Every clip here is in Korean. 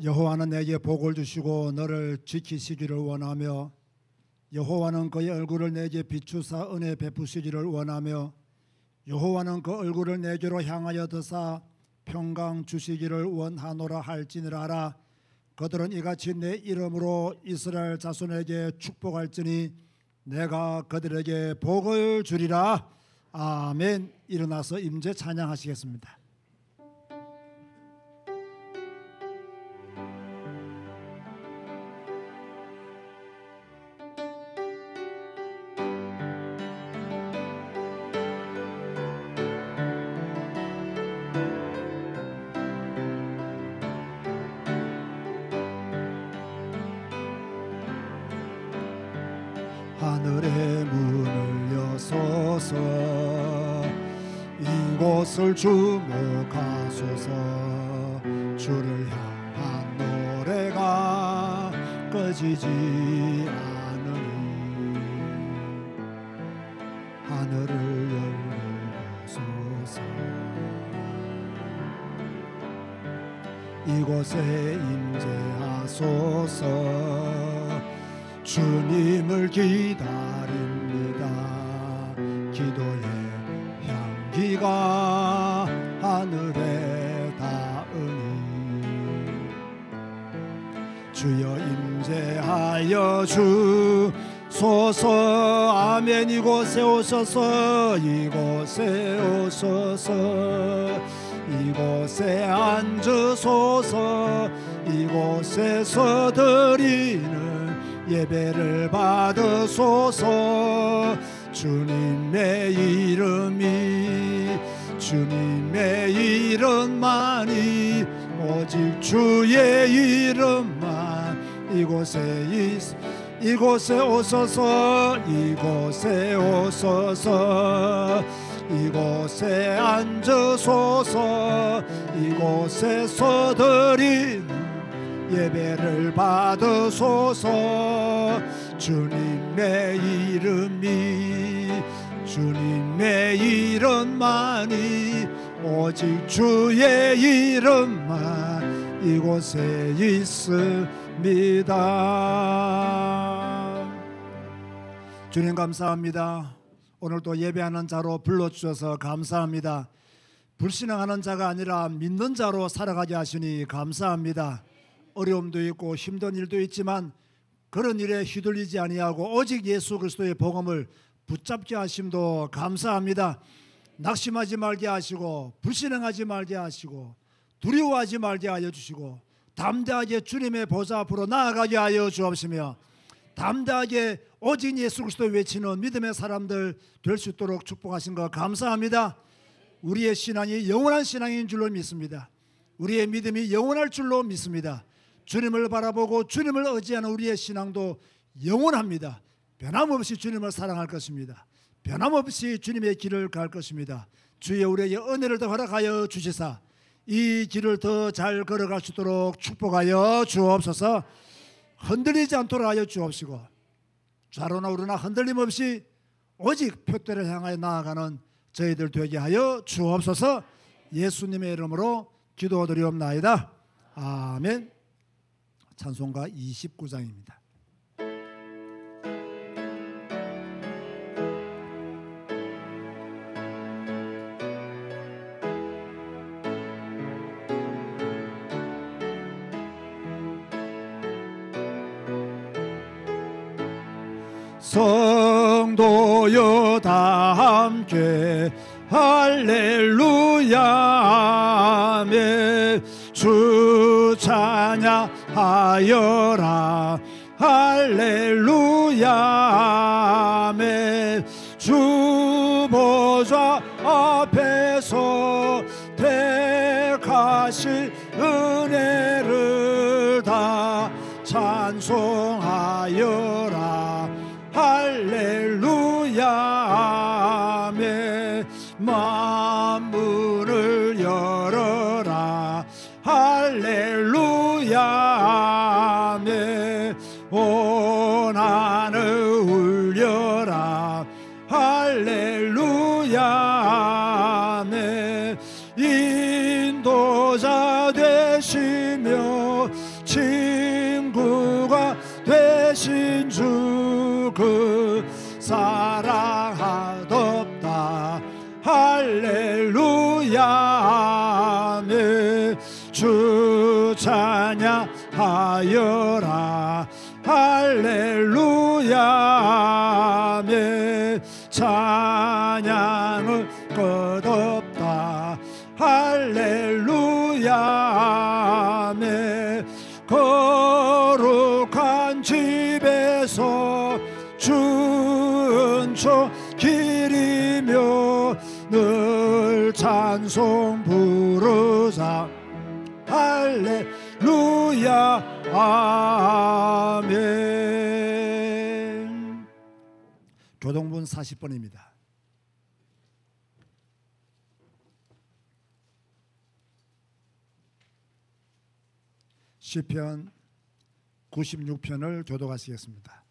여호와는 내게 복을 주시고 너를 지키시기를 원하며 여호와는 그의 얼굴을 내게 비추사 은혜 베푸시기를 원하며 여호와는 그 얼굴을 내게로 향하여 드사 평강 주시기를 원하노라 할지니라. 그들은 이같이 내 이름으로 이스라엘 자손에게 축복할지니 내가 그들에게 복을 주리라. 아멘. 일어나서 임재 찬양하시겠습니다. 하늘의 문을 여소서 이곳을 주목하소서. 주를 향한 노래가 꺼지지 않으니 하늘을 열어소서. 이곳에 임재하소서. 주님을 기다립니다. 기도의 향기가 하늘에 닿으니 주여 임재하여 주소서. 아멘. 이곳에 오소서. 이곳에 오소서. 이곳에 앉으소서. 이곳에서 드리는 예배를 받으소서. 주님의 주님의 이름만이 오직 주의 이름만 이곳에 오소서. 이곳에 오소서. 이곳에 앉으소서. 이곳에서 드리는 예배를 받으소서. 주님의 이름만이 오직 주의 이름만 이곳에 있습니다. 주님 감사합니다. 오늘도 예배하는 자로 불러주셔서 감사합니다. 불신앙하는 자가 아니라 믿는 자로 살아가게 하시니 감사합니다. 어려움도 있고 힘든 일도 있지만 그런 일에 휘둘리지 아니하고 오직 예수 그리스도의 복음을 붙잡게 하심도 감사합니다. 낙심하지 말게 하시고 불신앙하지 말게 하시고 두려워하지 말게 하여 주시고 담대하게 주님의 보좌 앞으로 나아가게 하여 주옵시며 담대하게 오직 예수 그리스도 외치는 믿음의 사람들 될 수 있도록 축복하신 것 감사합니다. 우리의 신앙이 영원한 신앙인 줄로 믿습니다. 우리의 믿음이 영원할 줄로 믿습니다. 주님을 바라보고 주님을 의지하는 우리의 신앙도 영원합니다. 변함없이 주님을 사랑할 것입니다. 변함없이 주님의 길을 갈 것입니다. 주여 우리에게 은혜를 더 허락하여 주시사 이 길을 더 잘 걸어갈 수 있도록 축복하여 주옵소서. 흔들리지 않도록 하여 주옵시고 좌로나 우로나 흔들림 없이 오직 표대를 향하여 나아가는 저희들 되게 하여 주옵소서. 예수님의 이름으로 기도드리옵나이다. 아멘. 찬송가 29장입니다. 성도여 다 함께 할렐루야 아멘. 주 찬양하여라 할렐루야 아멘. 주 보좌 앞에서 택하신 은혜를 다 찬송하여라 할렐루야 아멘. 만문을 열어라 할렐루야 아멘. 온 하늘 울려라 할렐루야 아멘. 인도자 되시며 구원하신 주 그 사랑하덥다. 할렐루야 아멘. 주 찬양하여라. 할렐루야 아멘. 찬양을 끝없다. 할렐루야 아멘. 거룩한 집에서 준초 기리며 늘 찬송 부르자. 할렐루야 아멘. 교동분 40번입니다. 시편 96편을 교독하시겠습니다.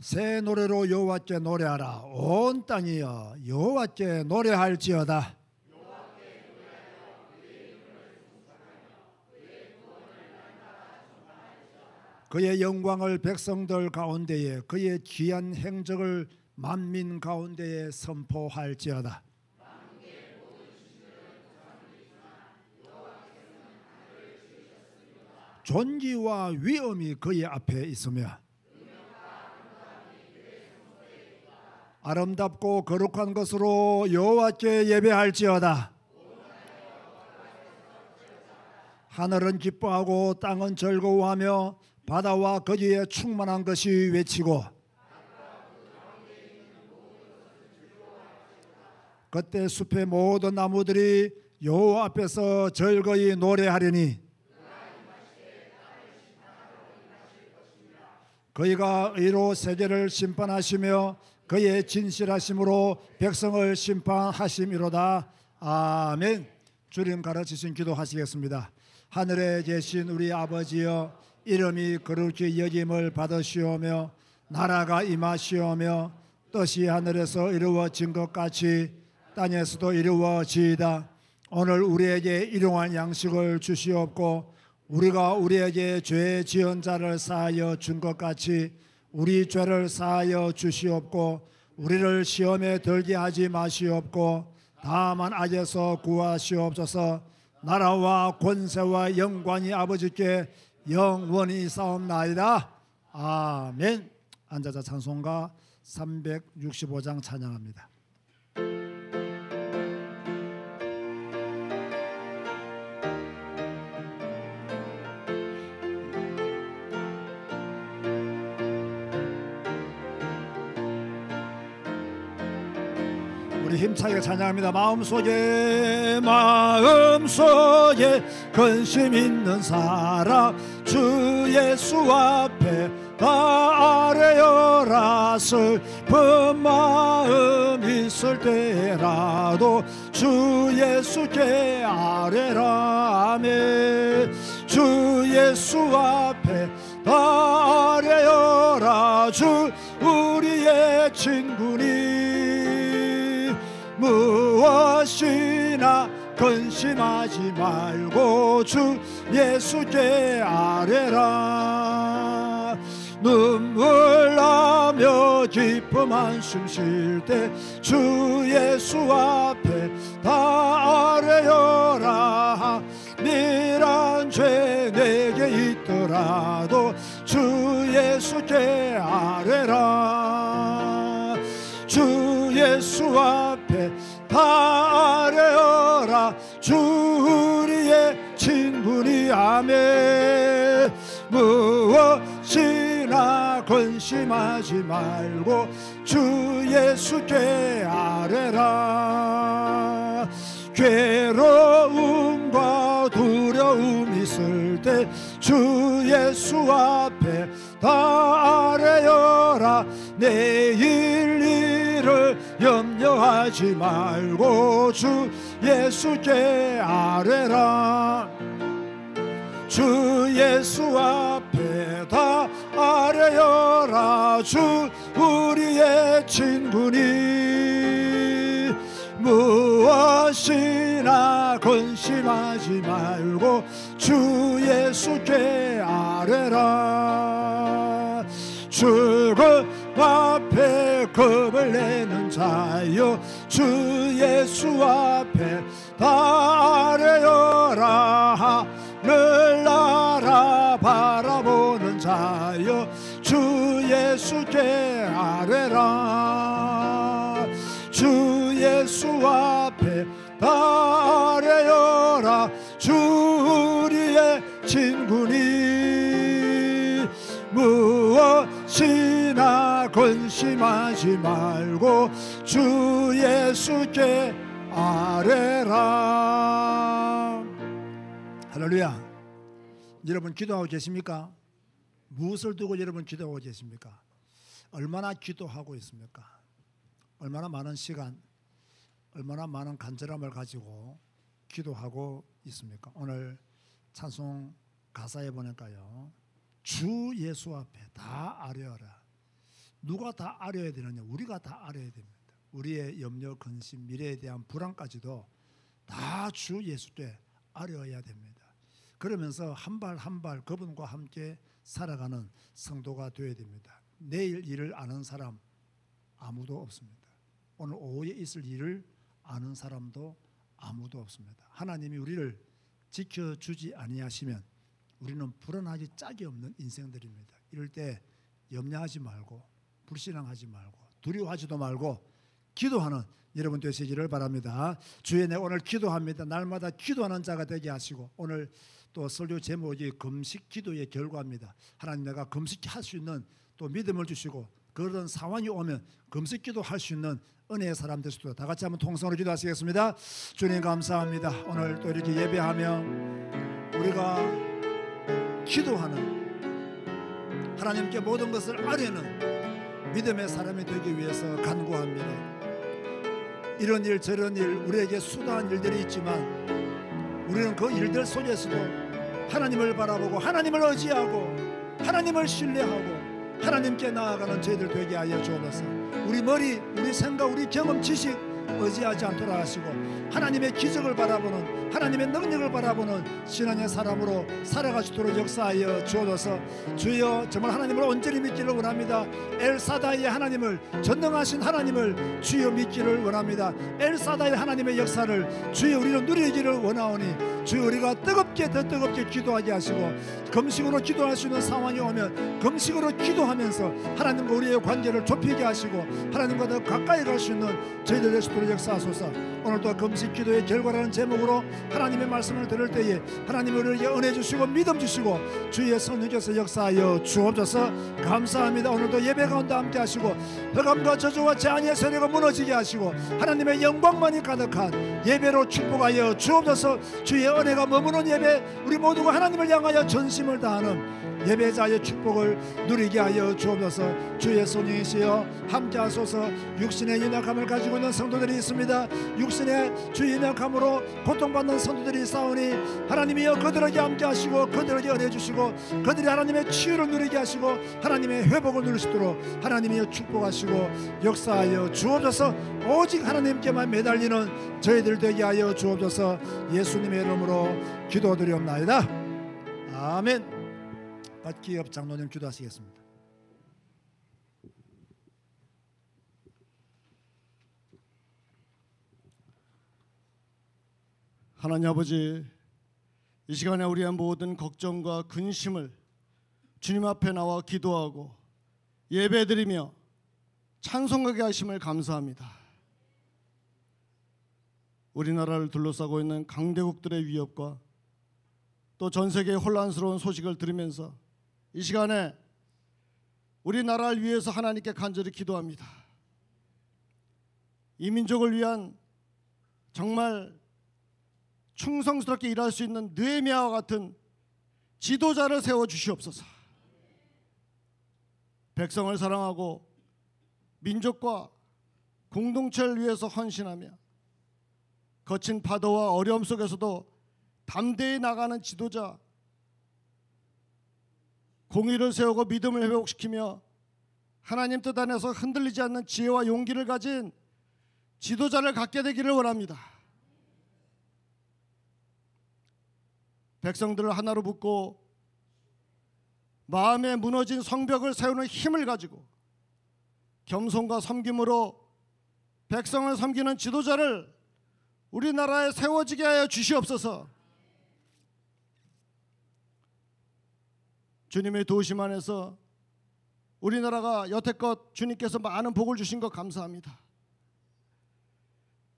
새 노래로 여호와께 노래하라. 온 땅이여 여호와께 노래할지어다. 그의 영광을 백성들 가운데에, 그의 귀한 행적을 만민 가운데에 선포할지어다. 존귀와 위엄이 그의 앞에 있으며 아름답고 거룩한 것으로 여호와께 예배할지어다. 하늘은 기뻐하고 땅은 즐거워하며 바다와 거기에 충만한 것이 외치고 그때 숲의 모든 나무들이 여호와 앞에서 즐거이 노래하리니 그이가 의로 세계를 심판하시며 그의 진실하심으로 백성을 심판하심이로다. 아멘. 주님 가르치신 기도하시겠습니다. 하늘에 계신 우리 아버지여, 이름이 거룩히 여김을 받으시오며 나라가 임하시오며 뜻이 하늘에서 이루어진 것 같이 땅에서도 이루어지이다. 오늘 우리에게 일용할 양식을 주시옵고 우리가 우리에게 죄 지은 자를 사하여 준 것 같이 우리 죄를 사하여 주시옵고 우리를 시험에 들게 하지 마시옵고 다만 악에서 구하시옵소서. 나라와 권세와 영광이 아버지께 영원히 싸움나이다. 아멘. 앉아서 찬송가 365장 찬양합니다. 우리 힘차게 찬양합니다. 마음속에 근심 있는 사람 주 예수 앞에 다 아뢰어라. 슬픈 마음 있을 때라도 주 예수께 아뢰라. 아멘. 주 예수 앞에 다 아뢰어라. 주 우리의 친구니 무엇이나 근심하지 말고 주 예수께 아뢰라. 눈물 나며 기쁨 한숨 쉴 때 주 예수 앞에 다 아뢰어라. 미란 죄 내게 있더라도 주 예수께 아뢰라. 주 예수 앞에 다 아뢰어라. 주 우리의 친구니. 아멘. 무엇이나 근심하지 말고 주 예수께 아뢰라. 괴로움과 두려움 있을 때 주 예수 앞에 다 아뢰어라. 내일 일을 염려하지 말고 주 예수께 아뢰라. 주 예수 앞에 다 아뢰어라. 주 우리의 친구니 무엇이나 근심하지 말고 주 예수께 아뢰라. 죽음 앞에 겁을 내는 자여 주 예수 앞에 다 아뢰어라. 하늘 나라 바라보는 자여 주 예수께 아뢰라. 주 예수 앞에 다 아뢰어라. 주 우리의 친구니 무엇이나 근심하지 말고 주 예수께 아뢰라. 할렐루야. 여러분 기도하고 계십니까? 무엇을 두고 여러분 기도하고 계십니까? 얼마나 기도하고 있습니까? 얼마나 많은 시간, 얼마나 많은 간절함을 가지고 기도하고 있습니까? 오늘 찬송 가사에 보니까요, 주 예수 앞에 다 아뢰어라. 누가 다 아뢰어야 되느냐? 우리가 다 아뢰어야 됩니다. 우리의 염려, 근심, 미래에 대한 불안까지도 다 주 예수께 아뢰어야 됩니다. 그러면서 한 발 한 발 그분과 함께 살아가는 성도가 되어야 됩니다. 내일 일을 아는 사람 아무도 없습니다. 오늘 오후에 있을 일을 아는 사람도 아무도 없습니다. 하나님이 우리를 지켜주지 아니하시면 우리는 불안하기 짝이 없는 인생들입니다. 이럴 때 염려하지 말고 불신앙하지 말고 두려워하지도 말고 기도하는 여러분 되시기를 바랍니다. 주에 내 오늘 기도합니다. 날마다 기도하는 자가 되게 하시고, 오늘 또 설교 제목이 금식 기도의 결과입니다. 하나님 내가 금식할 수 있는 또 믿음을 주시고 그런 상황이 오면 금식 기도할 수 있는 은혜의 사람 되시도록 다 같이 한번 통성으로 기도하시겠습니다. 주님 감사합니다. 오늘 또 이렇게 예배하며 우리가 기도하는 하나님께 모든 것을 아뢰는 믿음의 사람이 되기 위해서 간구합니다. 이런 일 저런 일 우리에게 수다한 일들이 있지만 우리는 그 일들 속에서도 하나님을 바라보고 하나님을 의지하고 하나님을 신뢰하고 하나님께 나아가는 저희들 되게 하여 주옵소서. 우리 머리, 우리 생각, 우리 경험, 지식 의지하지 않도록 하시고 하나님의 기적을 바라보는 하나님의 능력을 바라보는 신앙의 사람으로 살아가시도록 역사하여 주옵소서. 주여 정말 하나님을 온전히 믿기를 원합니다. 엘사다이의 하나님을, 전능하신 하나님을 주여 믿기를 원합니다. 엘사다이 하나님의 역사를 주여 우리는 누리기를 원하오니 주여 우리가 뜨겁게 더 뜨겁게 기도하게 하시고 금식으로 기도할 수 있는 상황이 오면 금식으로 기도하면서 하나님과 우리의 관계를 좁히게 하시고 하나님과 더 가까이 갈 수 있는 저희들 되시도록 역사하소서. 오늘도 금식 기도의 결과라는 제목으로 하나님의 말씀을 들을 때에 하나님 우리에게 은혜 주시고 믿음 주시고 주의 성령께서 역사하여 주옵소서. 감사합니다. 오늘도 예배 가운데 함께 하시고 흑암과 저주와 재앙의 세력을 무너지게 하시고 하나님의 영광만이 가득한 예배로 축복하여 주옵소서. 주의 은혜가 머무는 예배, 우리 모두가 하나님을 향하여 전심을 다하는 예배자의 축복을 누리게 하여 주옵소서. 주의 성령이시여 함께 하소서. 육신의 연약함을 가지고 있는 성도들이 있습니다. 육신의 주의 연약함으로 고통받는 성도들이 있사오니 하나님이여 그들에게 함께 하시고 그들에게 은혜 주시고 그들이 하나님의 치유를 누리게 하시고 하나님의 회복을 누리시도록 하나님이여 축복하시고 역사하여 주옵소서. 오직 하나님께만 매달리는 저희들 되게 하여 주옵소서. 예수님의 이름으로 기도드리옵나이다. 아멘. 박기엽 장로님 기도하시겠습니다. 하나님 아버지, 이 시간에 우리의 모든 걱정과 근심을 주님 앞에 나와 기도하고 예배드리며 찬송하게 하심을 감사합니다. 우리나라를 둘러싸고 있는 강대국들의 위협과 또 전 세계의 혼란스러운 소식을 들으면서 이 시간에 우리나라를 위해서 하나님께 간절히 기도합니다. 이 민족을 위한 정말 충성스럽게 일할 수 있는 느헤미야와 같은 지도자를 세워주시옵소서. 백성을 사랑하고 민족과 공동체를 위해서 헌신하며 거친 파도와 어려움 속에서도 담대히 나가는 지도자, 공의를 세우고 믿음을 회복시키며 하나님 뜻 안에서 흔들리지 않는 지혜와 용기를 가진 지도자를 갖게 되기를 원합니다. 백성들을 하나로 묶고 마음에 무너진 성벽을 세우는 힘을 가지고 겸손과 섬김으로 백성을 섬기는 지도자를 우리나라에 세워지게 하여 주시옵소서. 주님의 도우심 안에서 우리나라가 여태껏 주님께서 많은 복을 주신 것 감사합니다.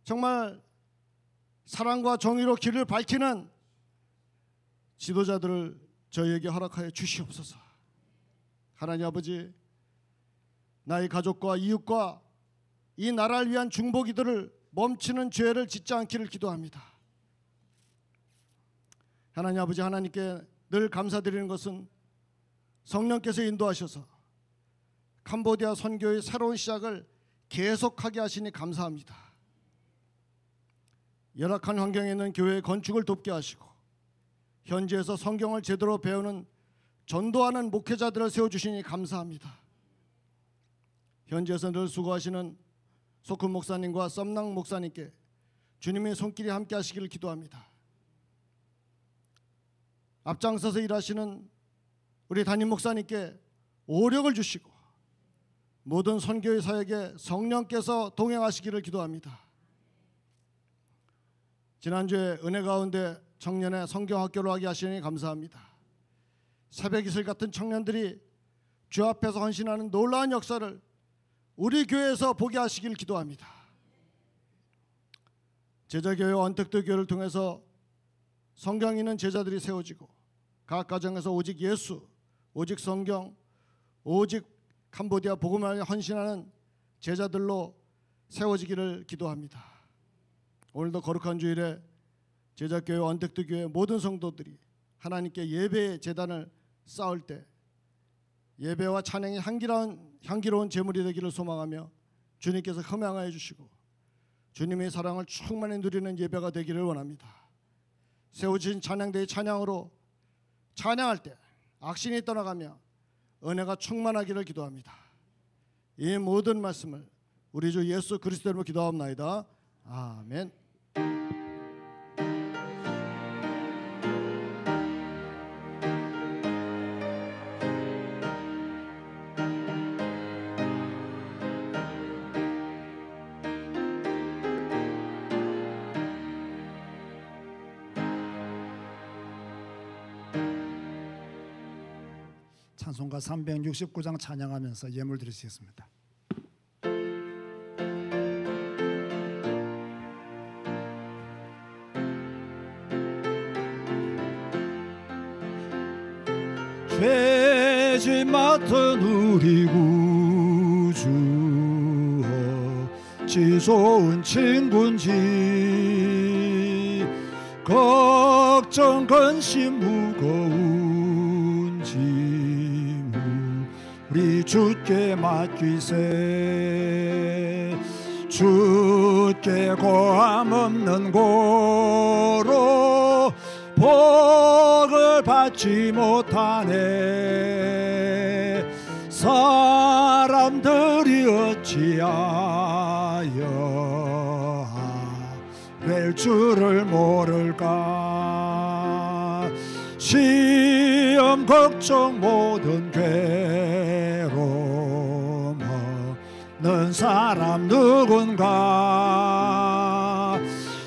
정말 사랑과 정의로 길을 밝히는 지도자들을 저희에게 허락하여 주시옵소서. 하나님 아버지, 나의 가족과 이웃과 이 나라를 위한 중보기도를 멈추는 죄를 짓지 않기를 기도합니다. 하나님 아버지, 하나님께 늘 감사드리는 것은 성령께서 인도하셔서 캄보디아 선교의 새로운 시작을 계속하게 하시니 감사합니다. 열악한 환경에 있는 교회의 건축을 돕게 하시고 현지에서 성경을 제대로 배우는 전도하는 목회자들을 세워주시니 감사합니다. 현지에서 늘 수고하시는 소큰 목사님과 썸낭 목사님께 주님의 손길이 함께 하시기를 기도합니다. 앞장서서 일하시는 우리 담임 목사님께 오력을 주시고 모든 선교의 사역에 성령께서 동행하시기를 기도합니다. 지난주에 은혜 가운데 청년의 성경학교를 하게 하시니 감사합니다. 새벽 이슬 같은 청년들이 주 앞에서 헌신하는 놀라운 역사를 우리 교회에서 보게 하시길 기도합니다. 제자교회와 언택트 교회를 통해서 성경 있는 제자들이 세워지고 각 가정에서 오직 예수, 오직 성경, 오직 캄보디아 복음을 헌신하는 제자들로 세워지기를 기도합니다. 오늘도 거룩한 주일에 제자교회 언택트 교회 모든 성도들이 하나님께 예배의 제단을 쌓을 때 예배와 찬양이 향기로운 제물이 되기를 소망하며 주님께서 흠양하여 주시고 주님의 사랑을 충만히 누리는 예배가 되기를 원합니다. 세워진 찬양대의 찬양으로 찬양할 때 악신이 떠나가며 은혜가 충만하기를 기도합니다. 이 모든 말씀을 우리 주 예수 그리스도로 기도하옵나이다. 아멘. 찬송가 369장 찬양하면서 예물 드리시겠습니다. 죄짐 맡은 우리 구주 어찌 좋은 친구인지 걱정 근심 무거운 짐 우리 주께 맡기세. 주께 고함 없는 고로 복을 받지 못하네. 사람들이 어찌하여 될 줄을 모를까. 시험 걱정 모든 괴로움 없는 사람 누군가.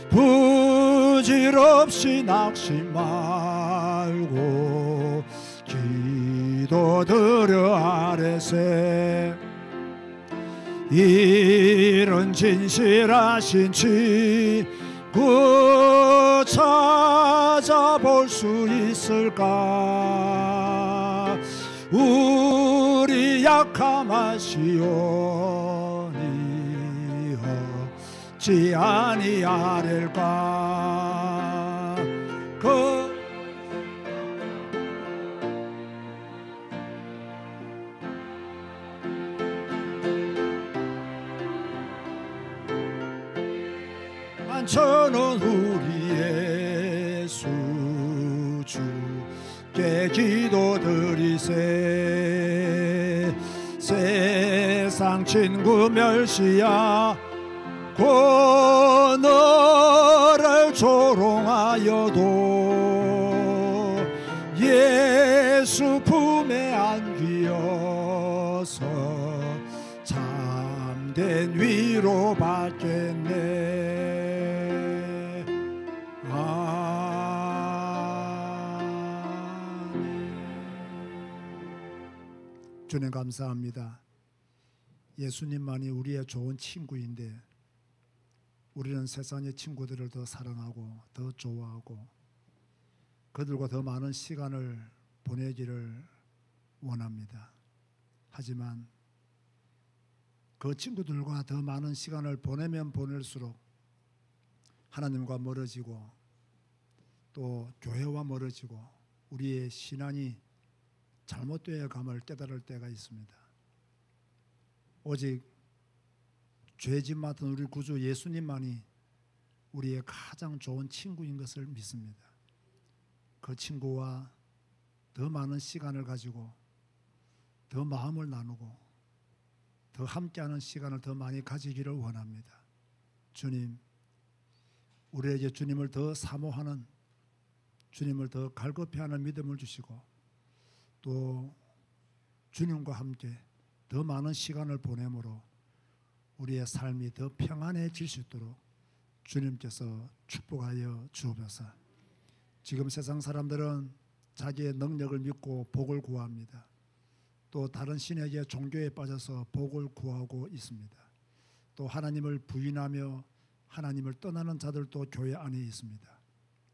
부질없이 낙심 말고 기도드려 아뢰세. 이런 진실하신 친구 찾아볼 수 있을까. 우리 약함하시오니 어찌 아니하릴까. 저는 우리 예수 주께 기도드리세. 세상 친구 멸시하고 너를 조롱하여도 예수 품에 안기어서 참된 위로 받겠네. 아멘. 주님 감사합니다. 예수님만이 우리의 좋은 친구인데 우리는 세상의 친구들을 더 사랑하고 더 좋아하고 그들과 더 많은 시간을 보내기를 원합니다. 하지만 그 친구들과 더 많은 시간을 보내면 보낼수록 하나님과 멀어지고 또 교회와 멀어지고 우리의 신앙이 잘못되어 감을 깨달을 때가 있습니다. 오직 죄짐 맡은 우리 구주 예수님만이 우리의 가장 좋은 친구인 것을 믿습니다. 그 친구와 더 많은 시간을 가지고 더 마음을 나누고 더 함께하는 시간을 더 많이 가지기를 원합니다. 주님, 우리에게 주님을 더 사모하는, 주님을 더 갈급해하는 믿음을 주시고 또 주님과 함께 더 많은 시간을 보내므로 우리의 삶이 더 평안해질 수 있도록 주님께서 축복하여 주옵소서. 지금 세상 사람들은 자기의 능력을 믿고 복을 구합니다. 또 다른 신에게 종교에 빠져서 복을 구하고 있습니다. 또 하나님을 부인하며 하나님을 떠나는 자들도 교회 안에 있습니다.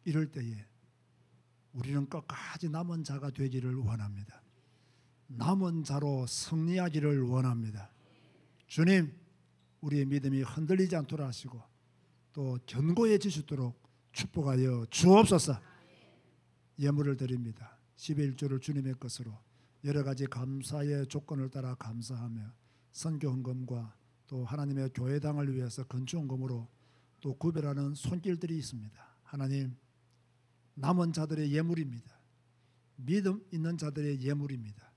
이럴 때에 우리는 끝까지 남은 자가 되기를 원합니다. 남은 자로 승리하기를 원합니다. 주님, 우리의 믿음이 흔들리지 않도록 하시고 또 견고해질 수 있도록 축복하여 주옵소서. 예물을 드립니다. 11조를 주님의 것으로 여러 가지 감사의 조건을 따라 감사하며 선교 헌금과 또 하나님의 교회당을 위해서 건축 헌금으로 또 구별하는 손길들이 있습니다. 하나님, 남은 자들의 예물입니다. 믿음 있는 자들의 예물입니다.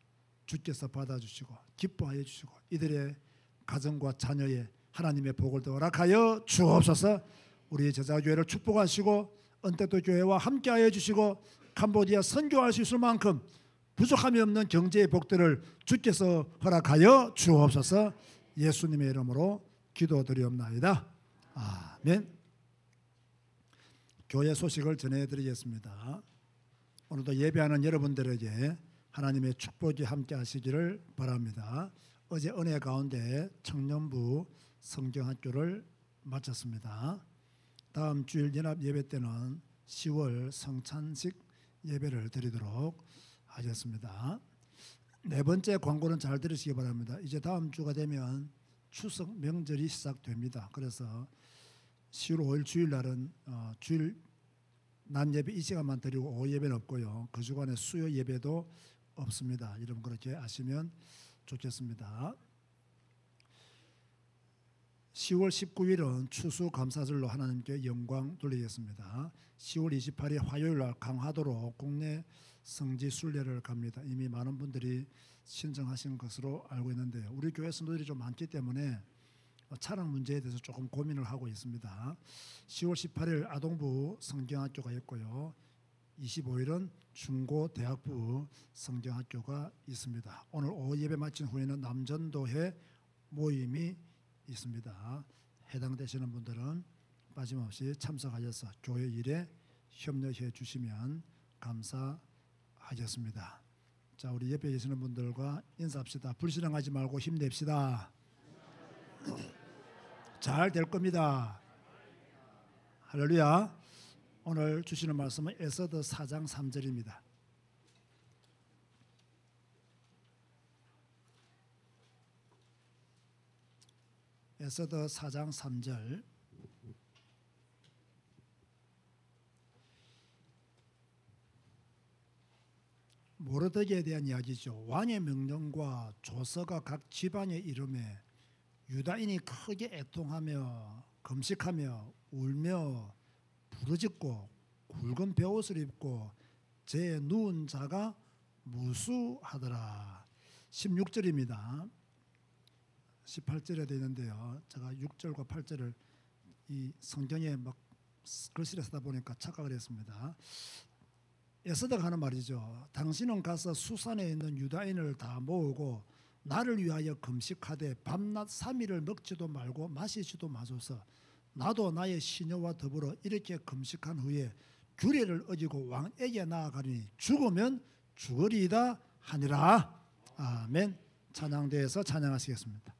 주께서 받아주시고 기뻐하여 주시고 이들의 가정과 자녀의 하나님의 복을 더 허락하여 주옵소서. 우리 제자교회를 축복하시고 언택트 교회와 함께하여 주시고 캄보디아 선교할 수 있을 만큼 부족함이 없는 경제의 복들을 주께서 허락하여 주옵소서. 예수님의 이름으로 기도드리옵나이다. 아멘. 교회 소식을 전해드리겠습니다. 오늘도 예배하는 여러분들에게 하나님의 축복이 함께 하시기를 바랍니다. 어제 은혜 가운데 청년부 성경학교를 마쳤습니다. 다음 주일 연합 예배 때는 10월 성찬식 예배를 드리도록 하겠습니다. 네 번째 광고는 잘 들으시기 바랍니다. 이제 다음 주가 되면 추석 명절이 시작됩니다. 그래서 10월 5일 주일날은 주일 낮 예배 이 시간만 드리고 오후 예배는 없고요. 그 주간에 수요 예배도 없습니다. 여러분 그렇게 아시면 좋겠습니다. 10월 19일은 추수감사절로 하나님께 영광 돌리겠습니다. 10월 28일 화요일날 강화도로 국내 성지 순례를 갑니다. 이미 많은 분들이 신청하신 것으로 알고 있는데요. 우리 교회 성도들이 좀 많기 때문에 차량 문제에 대해서 조금 고민을 하고 있습니다. 10월 18일 아동부 성경학교가 있고요. 25일은 중고대학부 성경학교가 있습니다. 오늘 오후 예배 마친 후에는 남전도회 모임이 있습니다. 해당되시는 분들은 빠짐없이 참석하셔서 교회 일에 협력해 주시면 감사하겠습니다. 자, 우리 옆에 계시는 분들과 인사합시다. 불신앙하지 말고 힘냅시다. 잘 될 겁니다. 할렐루야. 오늘 주시는 말씀은 에스더 4장 3절입니다. 에스더 4장 3절. 모르드게에 대한 이야기죠. 왕의 명령과 조서가 각 지방에 이름에 유다인이 크게 애통하며 금식하며 울며 부르짖고 굵은 베옷을 입고 제 누운 자가 무수하더라. 16절입니다. 18절에 되어 있는데요. 제가 6절과 8절을 이 성경에 막 글씨를 쓰다 보니까 착각을 했습니다. 에스더가 하는 말이죠. 당신은 가서 수산에 있는 유다인을 다 모으고 나를 위하여 금식하되 밤낮 3일을 먹지도 말고 마시지도 마소서. 나도 나의 시녀와 더불어 이렇게 금식한 후에 규례를 어기고 왕에게 나아가리니 죽으면 죽으리이다 하니라. 아멘. 찬양대에서 찬양하시겠습니다.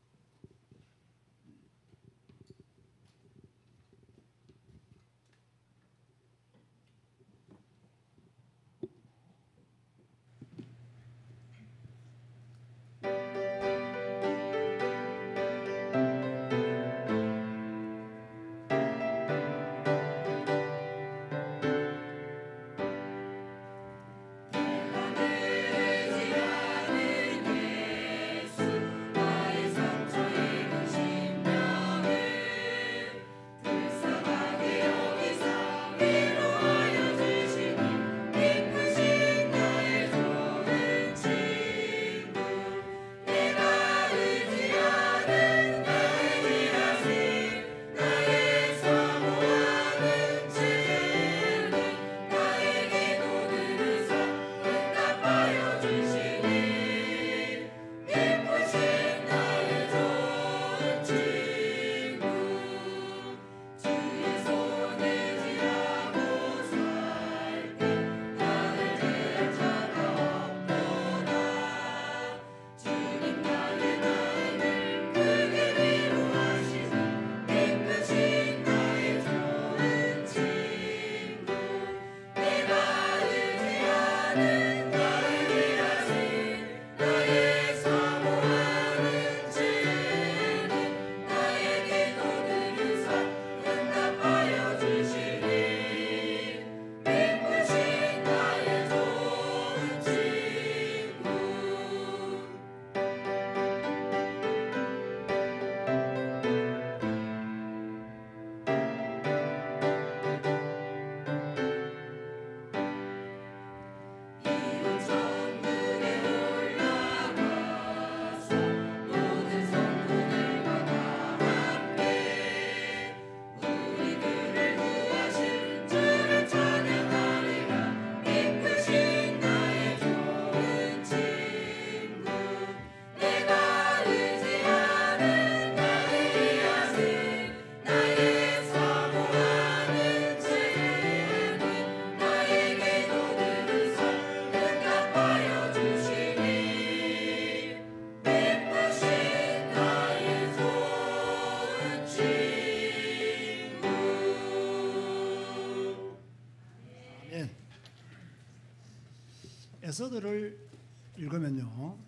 에스더를 읽으면요,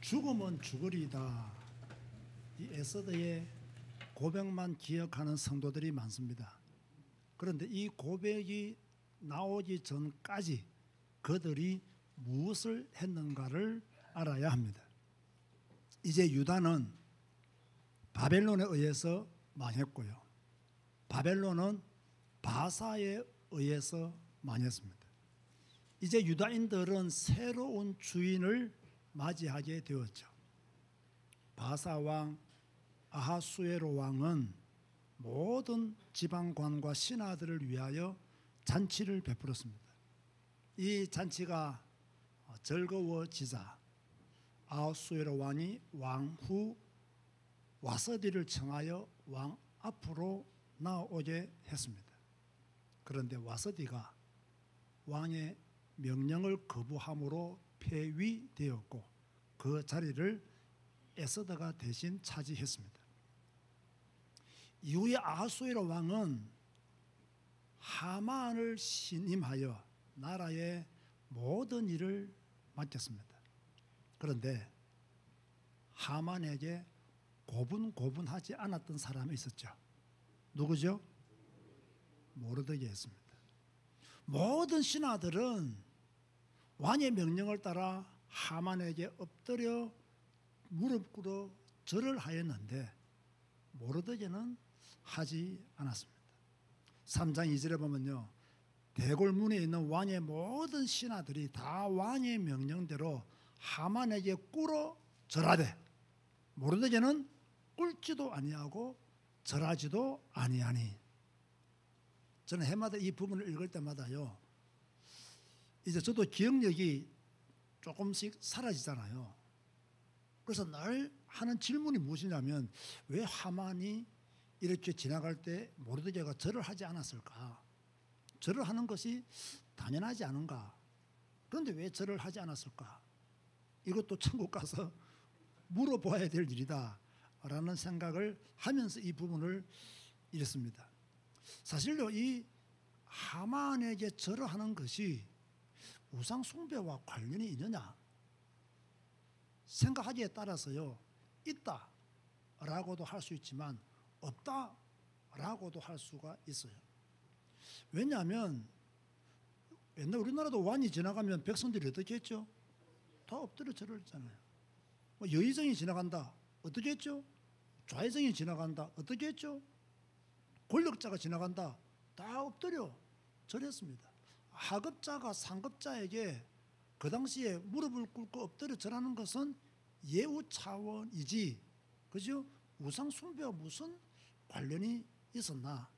죽으면 죽으리이다, 이 에스더의 고백만 기억하는 성도들이 많습니다. 그런데 이 고백이 나오기 전까지 그들이 무엇을 했는가를 알아야 합니다. 이제 유다는 바벨론에 의해서 망했고요, 바벨론은 바사에 의해서 망했습니다. 이제 유다인들은 새로운 주인을 맞이하게 되었죠. 바사 왕 아하수에로 왕은 모든 지방관과 신하들을 위하여 잔치를 베풀었습니다. 이 잔치가 즐거워지자 아하수에로 왕이 왕후 와서디를 청하여 왕 앞으로 나오게 했습니다. 그런데 와서디가 왕의 명령을 거부함으로 폐위되었고 그 자리를 에스더가 대신 차지했습니다. 이후에 아하수에로 왕은 하만을 신임하여 나라의 모든 일을 맡겼습니다. 그런데 하만에게 고분고분하지 않았던 사람이 있었죠. 누구죠? 모르드게였습니다. 모든 신하들은 왕의 명령을 따라 하만에게 엎드려 무릎 꿇어 절을 하였는데 모르드게는 하지 않았습니다. 3장 2절에 보면요, 대궐문에 있는 왕의 모든 신하들이 다 왕의 명령대로 하만에게 꿇어 절하되 모르드게는 꿇지도 아니하고 절하지도 아니하니 저는 해마다 이 부분을 읽을 때마다요, 이제 저도 기억력이 조금씩 사라지잖아요. 그래서 늘 하는 질문이 무엇이냐면, 왜 하만이 이렇게 지나갈 때 모르드게가 절을 하지 않았을까? 절을 하는 것이 당연하지 않은가? 그런데 왜 절을 하지 않았을까? 이것도 천국 가서 물어봐야 될 일이다 라는 생각을 하면서 이 부분을 읽습니다. 사실요, 이 하만에게 절을 하는 것이 우상 숭배와 관련이 있느냐 생각하기에 따라서요, 있다라고도 할 수 있지만 없다라고도 할 수가 있어요. 왜냐하면 옛날 우리나라도 왕이 지나가면 백성들이 어떻게 했죠? 다 엎드려 절을 했잖아요. 여의정이 지나간다, 어떻게 했죠? 좌의정이 지나간다, 어떻게 했죠? 권력자가 지나간다, 다 엎드려 절했습니다. 하급자가 상급자에게 그 당시에 무릎을 꿇고 엎드려 절하는 것은 예우 차원이지, 그죠? 우상 숭배와 무슨 관련이 있었나?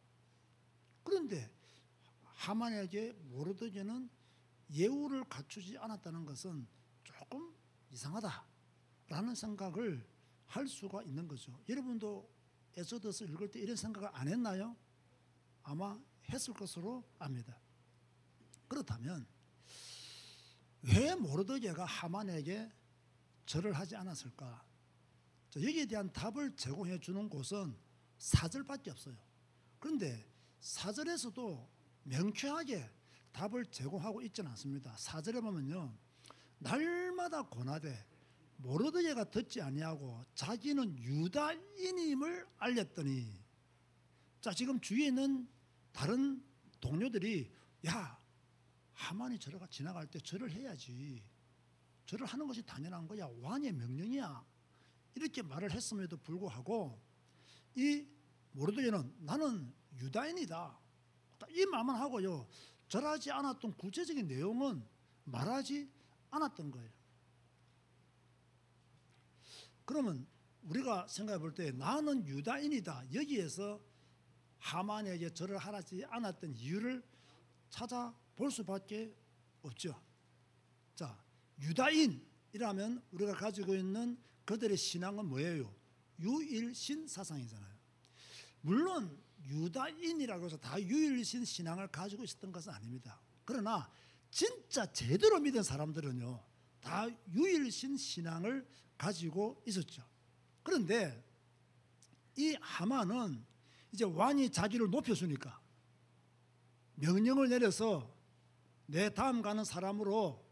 그런데 하만에게 모르드게는 예우를 갖추지 않았다는 것은 조금 이상하다라는 생각을 할 수가 있는 거죠. 여러분도 에스더서 읽을 때 이런 생각을 안 했나요? 아마 했을 것으로 압니다. 그렇다면 왜 모르드게가 하만에게 절을 하지 않았을까? 여기에 대한 답을 제공해 주는 곳은 4절밖에 없어요. 그런데 4절에서도 명쾌하게 답을 제공하고 있지는 않습니다. 4절에 보면요, 날마다 고나되 모르드게가 듣지 아니하고 자기는 유다인임을 알렸더니, 자, 지금 주위에 있는 다른 동료들이, 야, 하만이 저러가 지나갈 때 절을 해야지, 절을 하는 것이 당연한 거야, 왕의 명령이야, 이렇게 말을 했음에도 불구하고 이 모르드게는 나는 유다인이다, 이 말만 하고요, 절하지 않았던 구체적인 내용은 말하지 않았던 거예요. 그러면 우리가 생각해 볼 때 나는 유다인이다, 여기에서 하만에게 절을 하지 않았던 이유를 찾아볼 수밖에 없죠. 자, 유다인이라면 우리가 가지고 있는 그들의 신앙은 뭐예요? 유일신 사상이잖아요. 물론 유다인이라고 해서 다 유일신 신앙을 가지고 있었던 것은 아닙니다. 그러나 진짜 제대로 믿은 사람들은요, 다 유일신 신앙을 가지고 있었죠. 그런데 이 하만은 이제 왕이 자기를 높여주니까 명령을 내려서 내 다음 가는 사람으로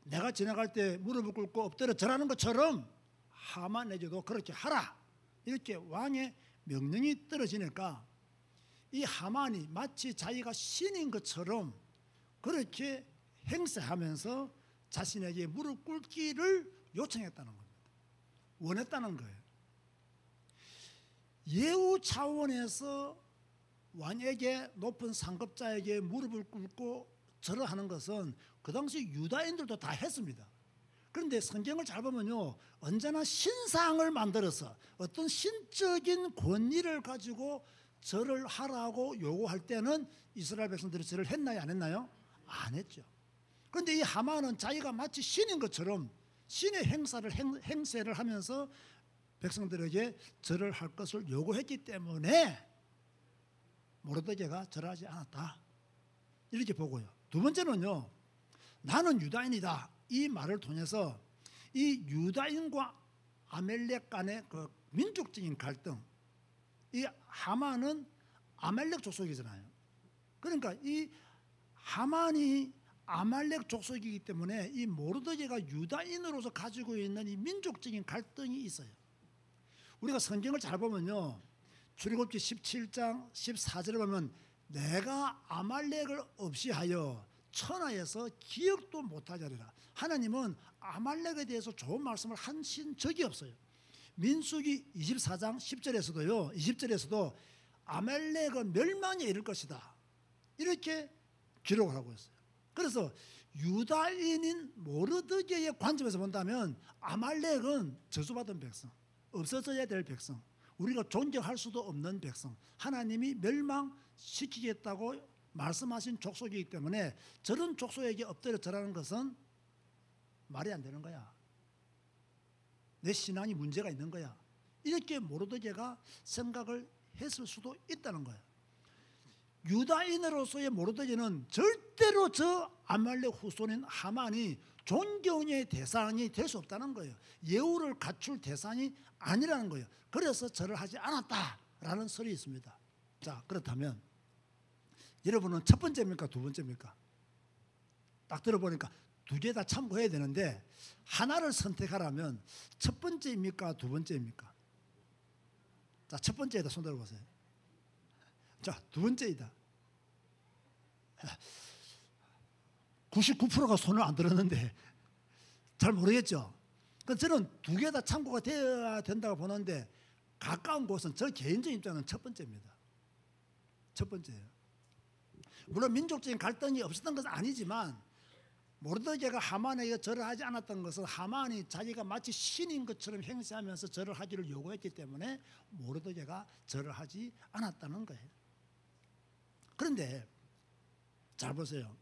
내가 지나갈 때 무릎을 꿇고 엎드려 절하는 것처럼 하만에게도 그렇게 하라, 이렇게 왕의 명령이 떨어지니까 이 하만이 마치 자기가 신인 것처럼 그렇게 행세하면서 자신에게 무릎 꿇기를 요청했다는 겁니다. 원했다는 거예요. 예우 차원에서 왕에게, 높은 상급자에게 무릎을 꿇고 절을 하는 것은 그 당시 유다인들도 다 했습니다. 그런데 성경을 잘 보면요, 언제나 신상을 만들어서 어떤 신적인 권위를 가지고 절을 하라고 요구할 때는 이스라엘 백성들이 절을 했나요, 안 했나요? 안 했죠. 그런데 이 하만은 자기가 마치 신인 것처럼 신의 행세를 하면서 백성들에게 절을 할 것을 요구했기 때문에 모르드게가 절하지 않았다, 이렇게 보고요. 두 번째는요, 나는 유다인이다, 이 말을 통해서 이 유다인과 아멜렉 간의 그 민족적인 갈등, 이 하만은 아말렉 족속이잖아요. 그러니까 이 하만이 아말렉 족속이기 때문에 이 모르드게가 유다인으로서 가지고 있는 이 민족적인 갈등이 있어요. 우리가 성경을 잘 보면요, 출애굽기 17장 14절에 보면 내가 아말렉을 없이하여 천하에서 기억도 못하게 하리라. 하나님은 아말렉에 대해서 좋은 말씀을 하신 적이 없어요. 민수기 24장 10절에서도요, 20절에서도 아말렉은 멸망에 이를 것이다, 이렇게 기록을 하고 있어요. 그래서 유다인인 모르드게의 관점에서 본다면 아말렉은 저주받은 백성, 없어져야 될 백성, 우리가 존경할 수도 없는 백성, 하나님이 멸망시키겠다고 말씀하신 족속이기 때문에 저런 족속에게 엎드려 절하는 것은 말이 안 되는 거야. 내 신앙이 문제가 있는 거야. 이렇게 모르드게가 생각을 했을 수도 있다는 거야. 유다인으로서의 모르드게는 절대로 저 아말렉 후손인 하만이 존경의 대상이 될 수 없다는 거예요. 예우를 갖출 대상이 아니라는 거예요. 그래서 절을 하지 않았다라는 설이 있습니다. 자, 그렇다면 여러분은 첫 번째입니까? 두 번째입니까? 딱 들어보니까 두 개 다 참고해야 되는데 하나를 선택하라면 첫 번째입니까? 두 번째입니까? 자, 첫 번째에다 손 들어보세요. 자, 두 번째이다. 99%가 손을 안 들었는데 잘 모르겠죠. 저는 두 개 다 참고가 되어야 된다고 보는데 가까운 곳은 저 개인적인 입장은 첫 번째입니다. 첫 번째예요. 물론 민족적인 갈등이 없었던 것은 아니지만 모르드게가 하만에게 절을 하지 않았던 것은 하만이 자기가 마치 신인 것처럼 행세하면서 절을 하기를 요구했기 때문에 모르드게가 절을 하지 않았다는 거예요. 그런데 잘 보세요.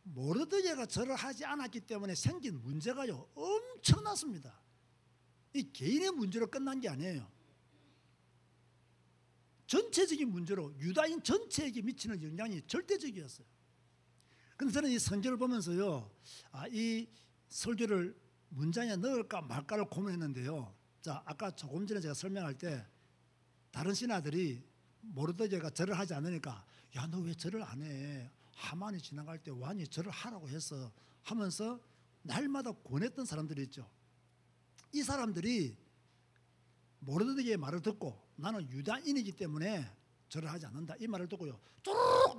모르드게가 절을 하지 않았기 때문에 생긴 문제가요 엄청났습니다. 이 개인의 문제로 끝난 게 아니에요. 전체적인 문제로 유다인 전체에게 미치는 영향이 절대적이었어요. 그런데 저는 이 성경을 보면서요, 이 설교를 문장에 넣을까 말까를 고민했는데요. 자, 아까 조금 전에 제가 설명할 때 다른 신하들이 모르드게가 절을 하지 않으니까 야, 너 왜 절을 안 해? 하만이 지나갈 때 왕이 절을 하라고 해서 하면서 날마다 권했던 사람들이 있죠. 이 사람들이 모르드게의 말을 듣고 나는 유다인이기 때문에 절을 하지 않는다 이 말을 듣고요 쭉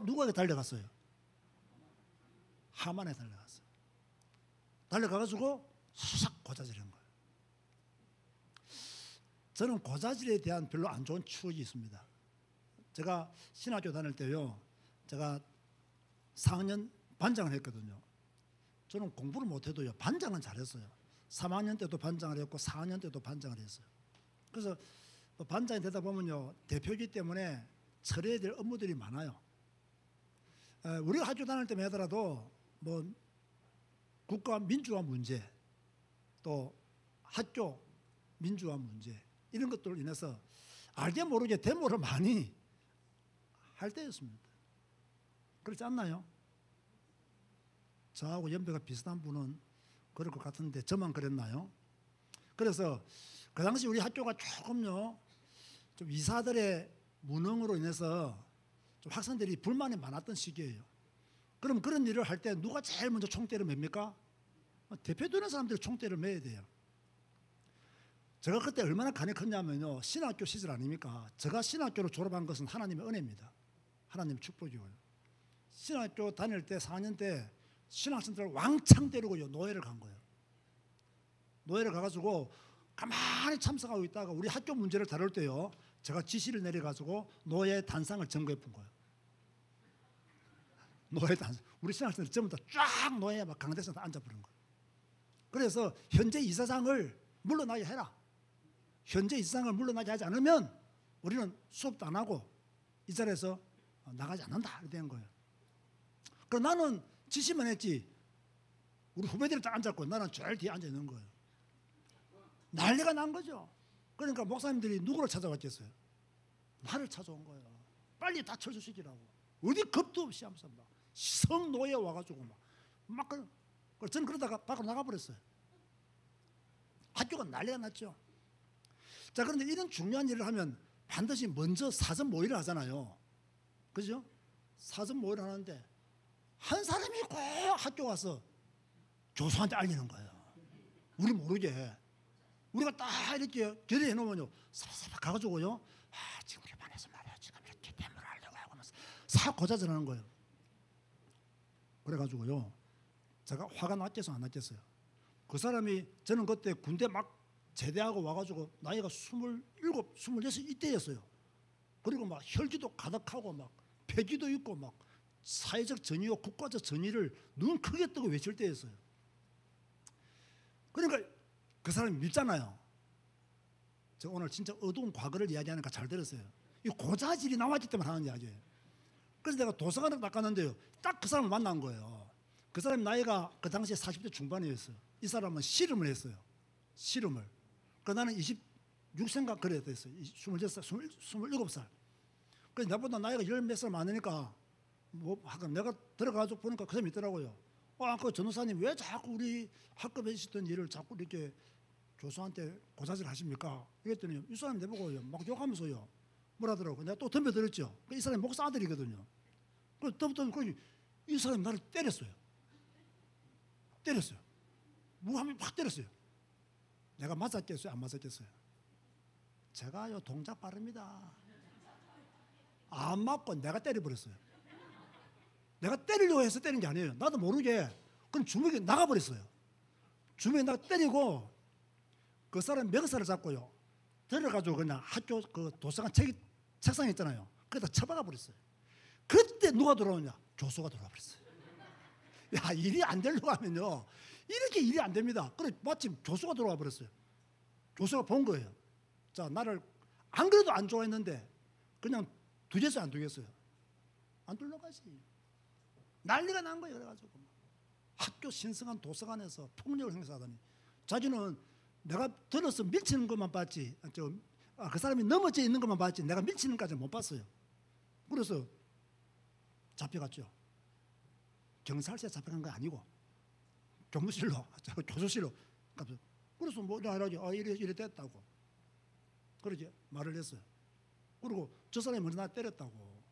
누구에게 달려갔어요? 하만에 달려갔어요. 달려가가지고 싹 고자질한 거예요. 저는 고자질에 대한 별로 안 좋은 추억이 있습니다. 제가 신학교 다닐 때요, 제가 4학년 반장을 했거든요. 저는 공부를 못해도요 반장은 잘했어요. 3학년 때도 반장을 했고 4학년 때도 반장을 했어요. 그래서 반장이 되다 보면요 대표이기 때문에 처리해야 될 업무들이 많아요. 우리가 학교 다닐 때만 하더라도 뭐 국가 민주화 문제, 또 학교 민주화 문제 이런 것들로 인해서 알게 모르게 데모를 많이 할 때였습니다. 그렇지 않나요? 저하고 연배가 비슷한 분은 그럴 것 같은데 저만 그랬나요? 그래서 그 당시 우리 학교가 조금요 좀 이사들의 무능으로 인해서 좀 학생들이 불만이 많았던 시기예요. 그럼 그런 일을 할 때 누가 제일 먼저 총대를 맵니까? 대표되는 사람들이 총대를 매야 돼요. 제가 그때 얼마나 간이 컸냐면요 신학교 시절 아닙니까? 제가 신학교를 졸업한 것은 하나님의 은혜입니다. 하나님의 축복이고요. 신학교 다닐 때 4학년 때 신학생들을 왕창 때리고요 노예를 간 거예요. 노예를 가가지고 가만히 참석하고 있다가 우리 학교 문제를 다룰 때요 제가 지시를 내려가지고 노예 단상을 점거해 본 거예요. 노예 단상. 우리 신학생들 전부 다 쫙 노예 막 강대상에 앉아버린 거예요. 그래서 현재 이사장을 물러나게 해라. 현재 이사장을 물러나게 하지 않으면 우리는 수업도 안 하고 이 자리에서 나가지 않는다 이렇게 된 거예요. 그럼 나는 지시만 했지 우리 후배들이 다 앉았고 나는 제일 뒤에 앉아 있는 거예요. 난리가 난 거죠. 그러니까 목사님들이 누구를 찾아왔겠어요? 나를 찾아온 거예요. 빨리 다 철수시키라고. 어디 겁도 없이 하면서 막 성노예 와가지고 막 저는 그러다가 밖으로 나가버렸어요. 학교가 난리가 났죠. 자, 그런데 이런 중요한 일을 하면 반드시 먼저 사전 모의를 하잖아요. 그죠? 사전 모의를 하는데 한 사람이 꼭 학교 와서 교수한테 알리는 거예요. 우리 모르게. 우리가 딱 이렇게 결의해 놓으면요 사바사바 가가지고요 지금 우리 반에서 말이야 지금 이렇게 데모를 하려고 하고 하면서 싹 고자질하는 거예요. 그래가지고요 제가 화가 났겠어요 안 났겠어요? 그 사람이 저는 그때 군대 막 제대하고 와가지고 나이가 27, 26 이때였어요. 그리고 막 혈기도 가득하고 막 패기도 있고 막 사회적 전의와 국가적 전의를 눈 크게 뜨고 외칠 때였어요. 그러니까 그 사람이 밉잖아요. 저 오늘 진짜 어두운 과거를 이야기하니까 잘 들었어요. 이 고자질이 나왔기 때문에 하는 이야기예요. 그래서 내가 도서관을 닦았는데요, 딱 그 사람을 만난 거예요. 그 사람 나이가 그 당시에 40대 중반이었어요. 이 사람은 씨름을 했어요. 씨름을. 그 나는 26세인가 그래 됐어요. 26살, 27살. 그래서 나보다 나이가 열 몇 살 많으니까 뭐 내가 들어가서 보니까 그 사람이 있더라고요. 그 전도사님 왜 자꾸 우리 학급에 있었던 일을 자꾸 이렇게 교수한테 고자질 하십니까? 이랬더니 이 사람이 내보고요, 막 욕하면서요, 뭐라더라고요. 내가 또 덤벼들었죠. 이 사람이 목사 아들이거든요. 그래서 이 사람이 나를 때렸어요. 무함이 확 때렸어요. 내가 맞았겠어요? 안 맞았겠어요? 제가요 동작 빠릅니다. 안 맞고 내가 때려버렸어요. 내가 때리려고 해서 때린 게 아니에요. 나도 모르게 그럼 주먹이 나가버렸어요. 주먹이 나가 때리고 그 사람 멱살을 잡고요, 들어가지고 그냥 학교 그 도서관 책상 있잖아요, 거기다 쳐박아 버렸어요. 그때 누가 돌아오냐? 교수가 돌아와 버렸어요. 야, 일이 안 되려고 하면요 이렇게 일이 안 됩니다. 그래 마침 교수가 들어와 버렸어요. 교수가 본 거예요. 자, 나를 안 그래도 안 좋아했는데 그냥 두겠어요, 안 두겠어요? 안 둘러가지. 난리가 난 거예요. 그래가지고 학교 신성한 도서관에서 폭력을 행사하더니 자기는 내가 들어서 밀치는 것만 봤지, 그 사람이 넘어져 있는 것만 봤지 내가 밀치는 까지 못 봤어요. 그래서 잡혀갔죠. 경찰서에 잡혀간 거 아니고 교무실로, 교수실로. 그래서 뭐 이래 됐다고 그렇게 말을 했어요. 그리고 저 사람이 먼저 나 때렸다고,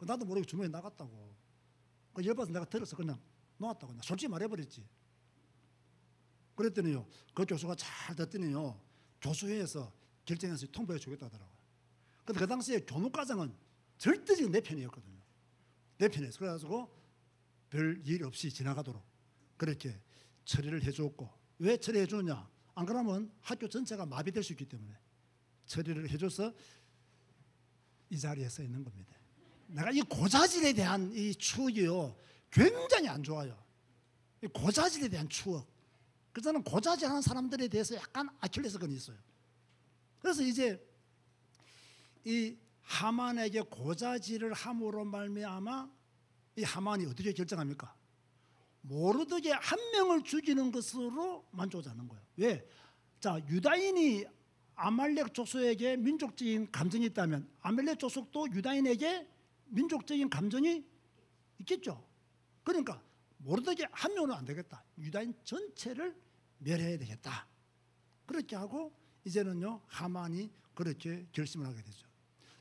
나도 모르게 주머니에 나갔다고, 열받아서 내가 들어서 그냥 놓았다고 그냥 솔직히 말해버렸지. 그랬더니요, 그 교수가 잘 듣더니요, 교수회에서 결정해서 통보해 주겠다 하더라고요. 근데 그 당시에 교무과장은 절대적인 내 편이었거든요. 내 편이었어. 그래가지고 별 일 없이 지나가도록 그렇게 처리를 해줬고, 왜 처리해 주느냐? 안 그러면 학교 전체가 마비될 수 있기 때문에 처리를 해줘서 이 자리에 서 있는 겁니다. 내가 이 고자질에 대한 이 추억이요 굉장히 안 좋아요. 이 고자질에 대한 추억. 그래서 저는 고자질하는 사람들에 대해서 약간 아킬레스건이 있어요. 그래서 이제 이 하만에게 고자질을 함으로 말미암아 이 하만이 어떻게 결정합니까? 모르드게 한 명을 죽이는 것으로 만족하지 않는 거예요. 왜? 자, 유다인이 아말렉 족속에게 민족적인 감정이 있다면 아말렉 족속도 유다인에게 민족적인 감정이 있겠죠. 그러니까 모르드게 한 명은 안 되겠다. 유다인 전체를 멸해야 되겠다. 그렇게 하고 이제는요 하만이 그렇게 결심을 하게 되죠.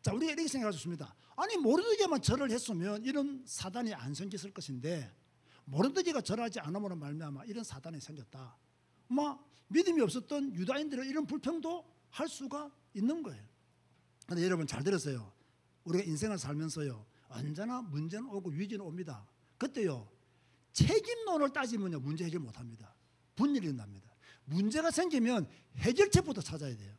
자, 우리가 이렇게 생각할 수 있습니다. 아니 모르드게만 절을 했으면 이런 사단이 안 생겼을 것인데 모르드게가 절하지 않음으로 말미암아 이런 사단이 생겼다. 믿음이 없었던 유다인들은 이런 불평도 할 수가 있는 거예요. 그런데 여러분 잘 들으세요. 우리가 인생을 살면서요 언제나 문제는 오고 위기는 옵니다. 그때요 책임론을 따지면요 문제 해결 못합니다. 분열이 납니다. 문제가 생기면 해결책부터 찾아야 돼요.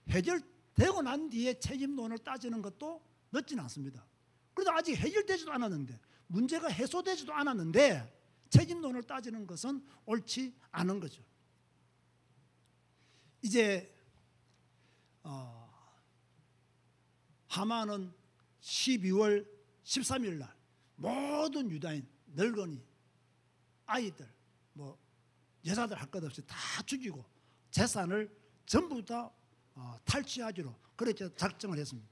해결되고 난 뒤에 책임론을 따지는 것도 늦지는 않습니다. 그래도 아직 해결되지도 않았는데, 문제가 해소되지도 않았는데 책임론을 따지는 것은 옳지 않은 거죠. 이제 하만은 12월 13일 날 모든 유다인, 늙은이, 아이들, 여자들 할 것 없이 다 죽이고 재산을 전부 다 탈취하기로 그렇게 작정을 했습니다.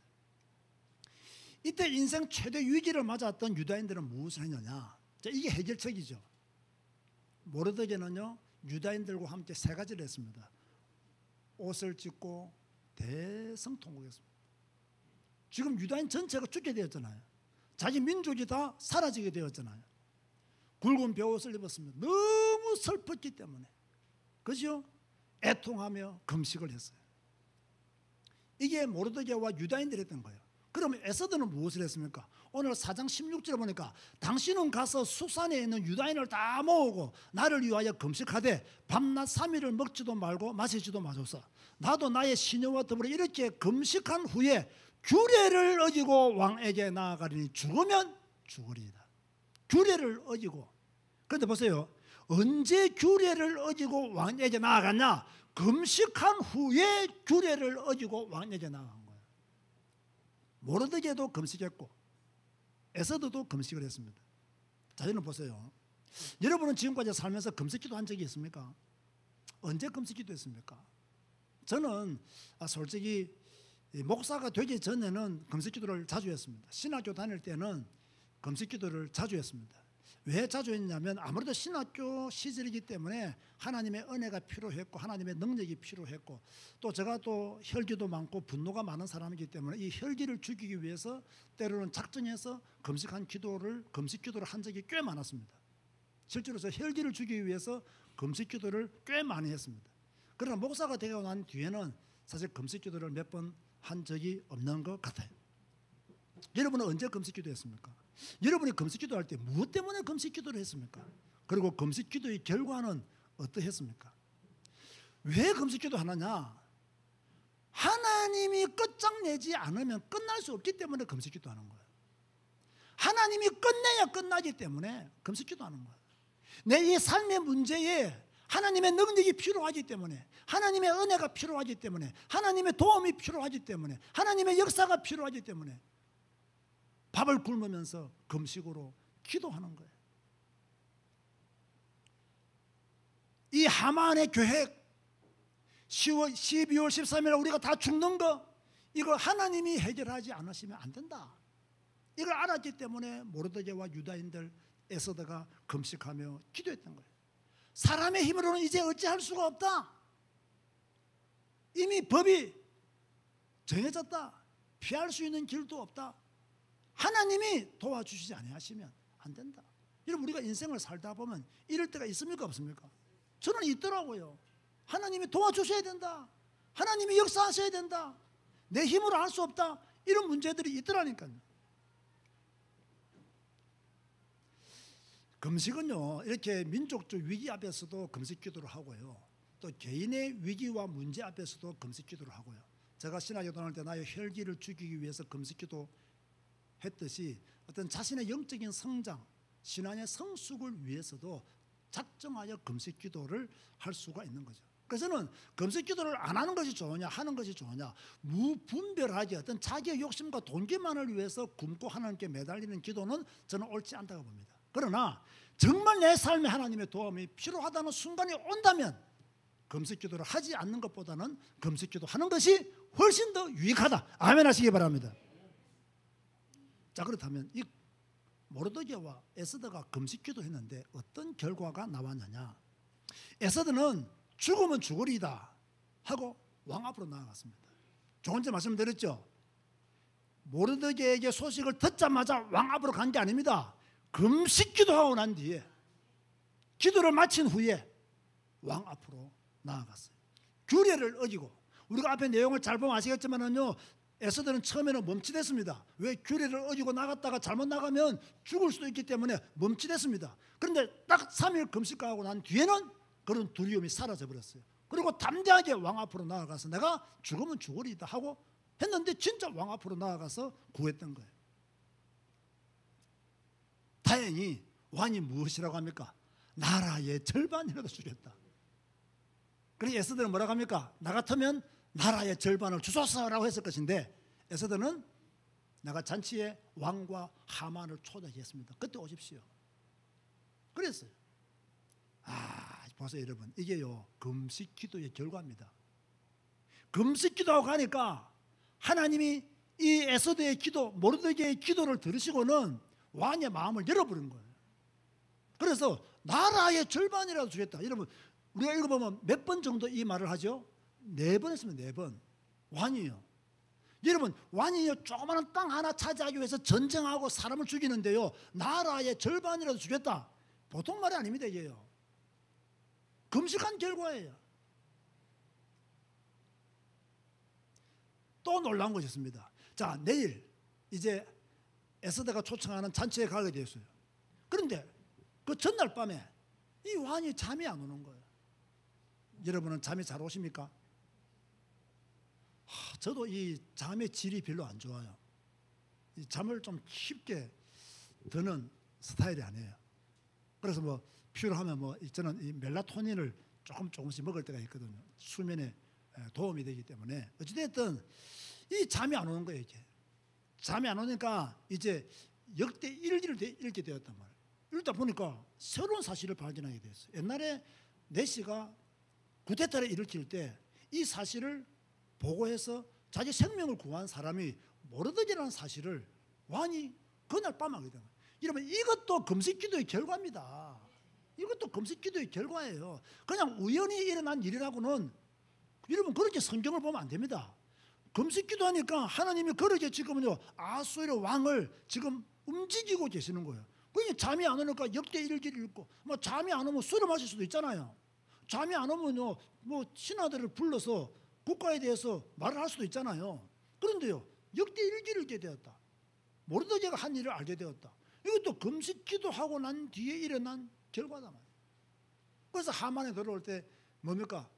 이때 인생 최대 위기를 맞았던 유다인들은 무엇을 했느냐? 이게 해결책이죠. 모르드게는요 유다인들과 함께 세 가지를 했습니다. 옷을 찢고 대성통곡했습니다. 지금 유다인 전체가 죽게 되었잖아요. 자기 민족이 다 사라지게 되었잖아요. 굵은 베옷을 입었습니다. 너무 슬펐기 때문에. 그죠? 애통하며 금식을 했어요. 이게 모르드게와 유다인들이 했던 거예요. 그러면 에스더는 무엇을 했습니까? 오늘 4장 16절에 보니까 당신은 가서 수산에 있는 유다인을 다 모으고 나를 위하여 금식하되 밤낮 3일을 먹지도 말고 마시지도 마소서. 나도 나의 시녀와 더불어 이렇게 금식한 후에 규례를 어기고 왕에게 나아가리니 죽으면 죽으리이다. 규례를 어기고. 그런데 보세요. 언제 규례를 어기고 왕에게 나아갔냐? 금식한 후에 규례를 어기고 왕에게 나간 거예요. 모르드게도 금식했고 에서드도 금식을 했습니다. 자, 여러분 보세요. 여러분은 지금까지 살면서 금식기도 한 적이 있습니까? 언제 금식기도 했습니까? 저는 솔직히 목사가 되기 전에는 금식기도를 자주 했습니다. 신학교 다닐 때는 금식기도를 자주 했습니다. 왜 자주 했냐면 아무래도 신학교 시절이기 때문에 하나님의 은혜가 필요했고 하나님의 능력이 필요했고 또 제가 또 혈기도 많고 분노가 많은 사람이기 때문에 이 혈기를 죽이기 위해서 때로는 작정해서 금식기도를 한 적이 꽤 많았습니다. 실제로 저 혈기를 죽이기 위해서 금식기도를 꽤 많이 했습니다. 그러나 목사가 되고 난 뒤에는 사실 금식기도를 몇 번 한 적이 없는 것 같아요. 여러분은 언제 금식기도 했습니까? 여러분이 금식기도 할 때 무엇 때문에 금식기도를 했습니까? 그리고 금식기도의 결과는 어떠했습니까? 왜 금식기도 하느냐? 하나님이 끝장내지 않으면 끝날 수 없기 때문에 금식기도 하는 거예요. 하나님이 끝내야 끝나기 때문에 금식기도 하는 거예요. 내 이 삶의 문제에 하나님의 능력이 필요하기 때문에 하나님의 은혜가 필요하기 때문에 하나님의 도움이 필요하기 때문에 하나님의 역사가 필요하기 때문에 밥을 굶으면서 금식으로 기도하는 거예요. 이 하만의 계획 12월 13일 우리가 다 죽는 거 이거 하나님이 해결하지 않으시면 안 된다. 이걸 알았기 때문에 모르드게와 유다인들 에서드가 금식하며 기도했던 거예요. 사람의 힘으로는 이제 어찌할 수가 없다. 이미 법이 정해졌다. 피할 수 있는 길도 없다. 하나님이 도와주시지 아니하시면 안 된다. 여러분 우리가 인생을 살다 보면 이럴 때가 있습니까 없습니까? 저는 있더라고요. 하나님이 도와주셔야 된다. 하나님이 역사하셔야 된다. 내 힘으로 할 수 없다. 이런 문제들이 있더라니까요. 금식은요 이렇게 민족적 위기 앞에서도 금식 기도를 하고요. 또 개인의 위기와 문제 앞에서도 금식 기도를 하고요. 제가 신학교 다닐 때 나의 혈기를 죽이기 위해서 금식 기도 했듯이 어떤 자신의 영적인 성장, 신앙의 성숙을 위해서도 작정하여 금식 기도를 할 수가 있는 거죠. 그래서 저는 금식 기도를 안 하는 것이 좋으냐 하는 것이 좋으냐 무분별하게 어떤 자기의 욕심과 돈기만을 위해서 굶고 하나님께 매달리는 기도는 저는 옳지 않다고 봅니다. 그러나 정말 내 삶에 하나님의 도움이 필요하다는 순간이 온다면 금식 기도를 하지 않는 것보다는 금식 기도 하는 것이 훨씬 더 유익하다. 아멘 하시기 바랍니다. 자, 그렇다면 이 모르드게와 에스더가 금식 기도했는데 어떤 결과가 나왔느냐? 에스더는 죽으면 죽으리이다 하고 왕 앞으로 나아갔습니다. 조금 전에 말씀드렸죠. 모르드게에게 소식을 듣자마자 왕 앞으로 간 게 아닙니다. 금식 기도하고 난 뒤에 기도를 마친 후에 왕 앞으로 나아갔어요. 규례를 어기고 우리가 앞에 내용을 잘 보면 아시겠지만은요. 에스더는 처음에는 멈칫했습니다. 왜? 규례를 어기고 나갔다가 잘못 나가면 죽을 수도 있기 때문에 멈칫했습니다. 그런데 딱 3일 금식하고 난 뒤에는 그런 두려움이 사라져 버렸어요. 그리고 담대하게 왕 앞으로 나아가서 내가 죽으면 죽으리이다 하고 했는데 진짜 왕 앞으로 나아가서 구했던 거예요. 다행히 왕이 무엇이라고 합니까? 나라의 절반이라도 주겠다. 그래서 에스더는 뭐라고 합니까? 나 같으면 나라의 절반을 주소서라고 했을 것인데 에스더는 내가 잔치에 왕과 하만을 초대했습니다. 그때 오십시오. 그랬어요. 보세요 여러분. 이게요 금식 기도의 결과입니다. 금식 기도하고 가니까 하나님이 이 에스더의 기도, 모르드게의 기도를 들으시고는 왕의 마음을 열어버린 거예요. 그래서 나라의 절반이라도 주겠다. 여러분 우리가 읽어보면 몇 번 정도 이 말을 하죠? 4번 했습니다. 4번. 왕이요. 여러분 왕이요 조그마한 땅 하나 차지하기 위해서 전쟁하고 사람을 죽이는데요 나라의 절반이라도 주겠다. 보통 말이 아닙니다. 이게요. 금식한 결과예요. 또 놀라운 것이 있습니다. 자, 내일 이제 에스더가 초청하는 잔치에 가게 되었어요. 그런데 그 전날 밤에 이 왕이 잠이 안 오는 거예요. 여러분은 잠이 잘 오십니까? 저도 이 잠의 질이 별로 안 좋아요. 이 잠을 좀 쉽게 드는 스타일이 아니에요. 그래서 뭐 필요하면 뭐 저는 이 멜라토닌을 조금씩 먹을 때가 있거든요. 수면에 도움이 되기 때문에. 어찌됐든 이 잠이 안 오는 거예요. 이게 잠이 안 오니까 이제 역대 일기를 읽게 되었단 말이에요. 읽다 보니까 새로운 사실을 발견하게 됐어요. 옛날에 내시가 구테타를 일으킬 때 이 사실을 보고해서 자기 생명을 구한 사람이 모르드게라는 사실을 왕이 그날 밤 하게 된 거예요. 여러분 이것도 금식기도의 결과입니다. 이것도 금식기도의 결과예요. 그냥 우연히 일어난 일이라고는 여러분 그렇게 성경을 보면 안 됩니다. 금식기도하니까 하나님이 그렇게 지금은요 아수르 왕을 지금 움직이고 계시는 거예요. 그러니까 잠이 안 오니까 역대 일기를 읽고 뭐 잠이 안 오면 술을 마실 수도 있잖아요. 잠이 안 오면요 뭐 신하들을 불러서 국가에 대해서 말을 할 수도 있잖아요. 그런데요 역대 일기를 읽게 되었다. 모르드게가 한 일을 알게 되었다. 이것도 금식기도하고 난 뒤에 일어난 결과다 말이에요. 그래서 하만에 들어올 때 뭡니까?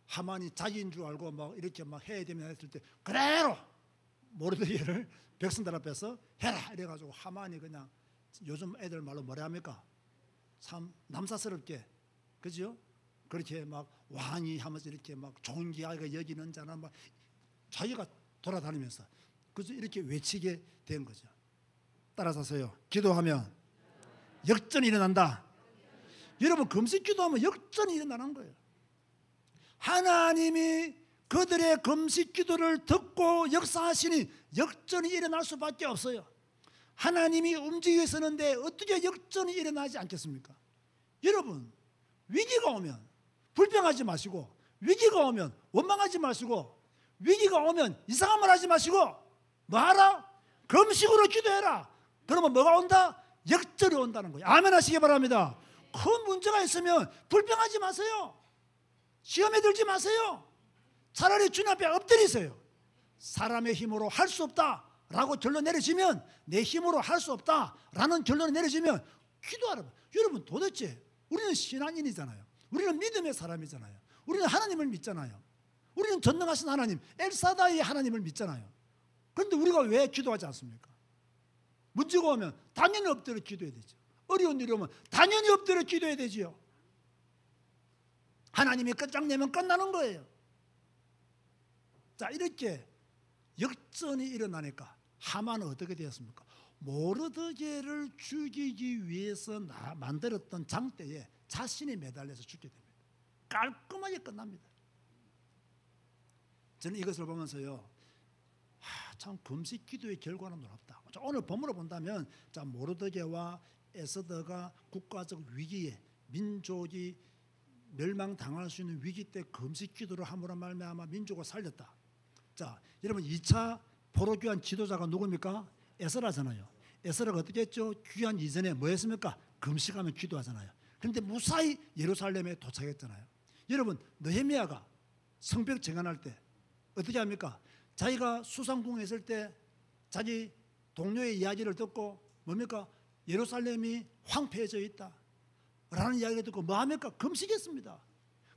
하만이 자기인 줄 알고 막 이렇게 막 해야 되면 했을 때 그대로 모르드게를 백성들 앞에서 해라 이래가지고 하만이 그냥 요즘 애들 말로 뭐라 합니까? 참 남사스럽게 그죠? 그렇게 막 왕이 하면서 이렇게 막 존귀하게 여기는 자나 막 자기가 돌아다니면서 그래서 이렇게 외치게 된 거죠. 따라서요. 기도하면 역전이 일어난다. 여러분 금식 기도하면 역전이 일어나는 거예요. 하나님이 그들의 금식 기도를 듣고 역사하시니 역전이 일어날 수밖에 없어요. 하나님이 움직여 있었는데 어떻게 역전이 일어나지 않겠습니까? 여러분 위기가 오면 불평하지 마시고 위기가 오면 원망하지 마시고 위기가 오면 이상한 말 하지 마시고 뭐 하라? 금식으로 기도해라. 그러면 뭐가 온다? 역전이 온다는 거예요. 아멘 하시기 바랍니다. 큰 문제가 있으면 불평하지 마세요. 시험에 들지 마세요. 차라리 주님 앞에 엎드리세요. 사람의 힘으로 할 수 없다라고 결론 내려지면 내 힘으로 할 수 없다라는 결론을 내려지면 기도하라. 여러분 도대체 우리는 신앙인이잖아요. 우리는 믿음의 사람이잖아요. 우리는 하나님을 믿잖아요. 우리는 전능하신 하나님 엘사다이의 하나님을 믿잖아요. 그런데 우리가 왜 기도하지 않습니까? 문제가 오면 당연히 엎드려 기도해야 되죠. 어려운 일이 오면 당연히 엎드려 기도해야 되지요. 하나님이 끝장내면 끝나는 거예요. 자 이렇게 역전이 일어나니까 하만은 어떻게 되었습니까? 모르드게를 죽이기 위해서 만들었던 장대에 자신이 매달려서 죽게 됩니다. 깔끔하게 끝납니다. 저는 이것을 보면서요 참 금식 기도의 결과는 놀랍다. 오늘 본문을 본다면 자 모르드게와 에스더가 국가적 위기에 민족이 멸망당할 수 있는 위기 때 금식 기도를 함으로 말미암아 민족을 살렸다. 자 여러분 2차 포로 귀환 지도자가 누굽니까? 에스라잖아요. 에스라가 어떻게 했죠? 귀환 이전에 뭐 했습니까? 금식하면 기도하잖아요. 그런데 무사히 예루살렘에 도착했잖아요. 여러분 느헤미야가 성벽 재건할 때 어떻게 합니까? 자기가 수상궁에 있을 때 자기 동료의 이야기를 듣고 뭡니까? 예루살렘이 황폐해져 있다 라는 이야기를 듣고 뭐 합니까? 금식했습니다.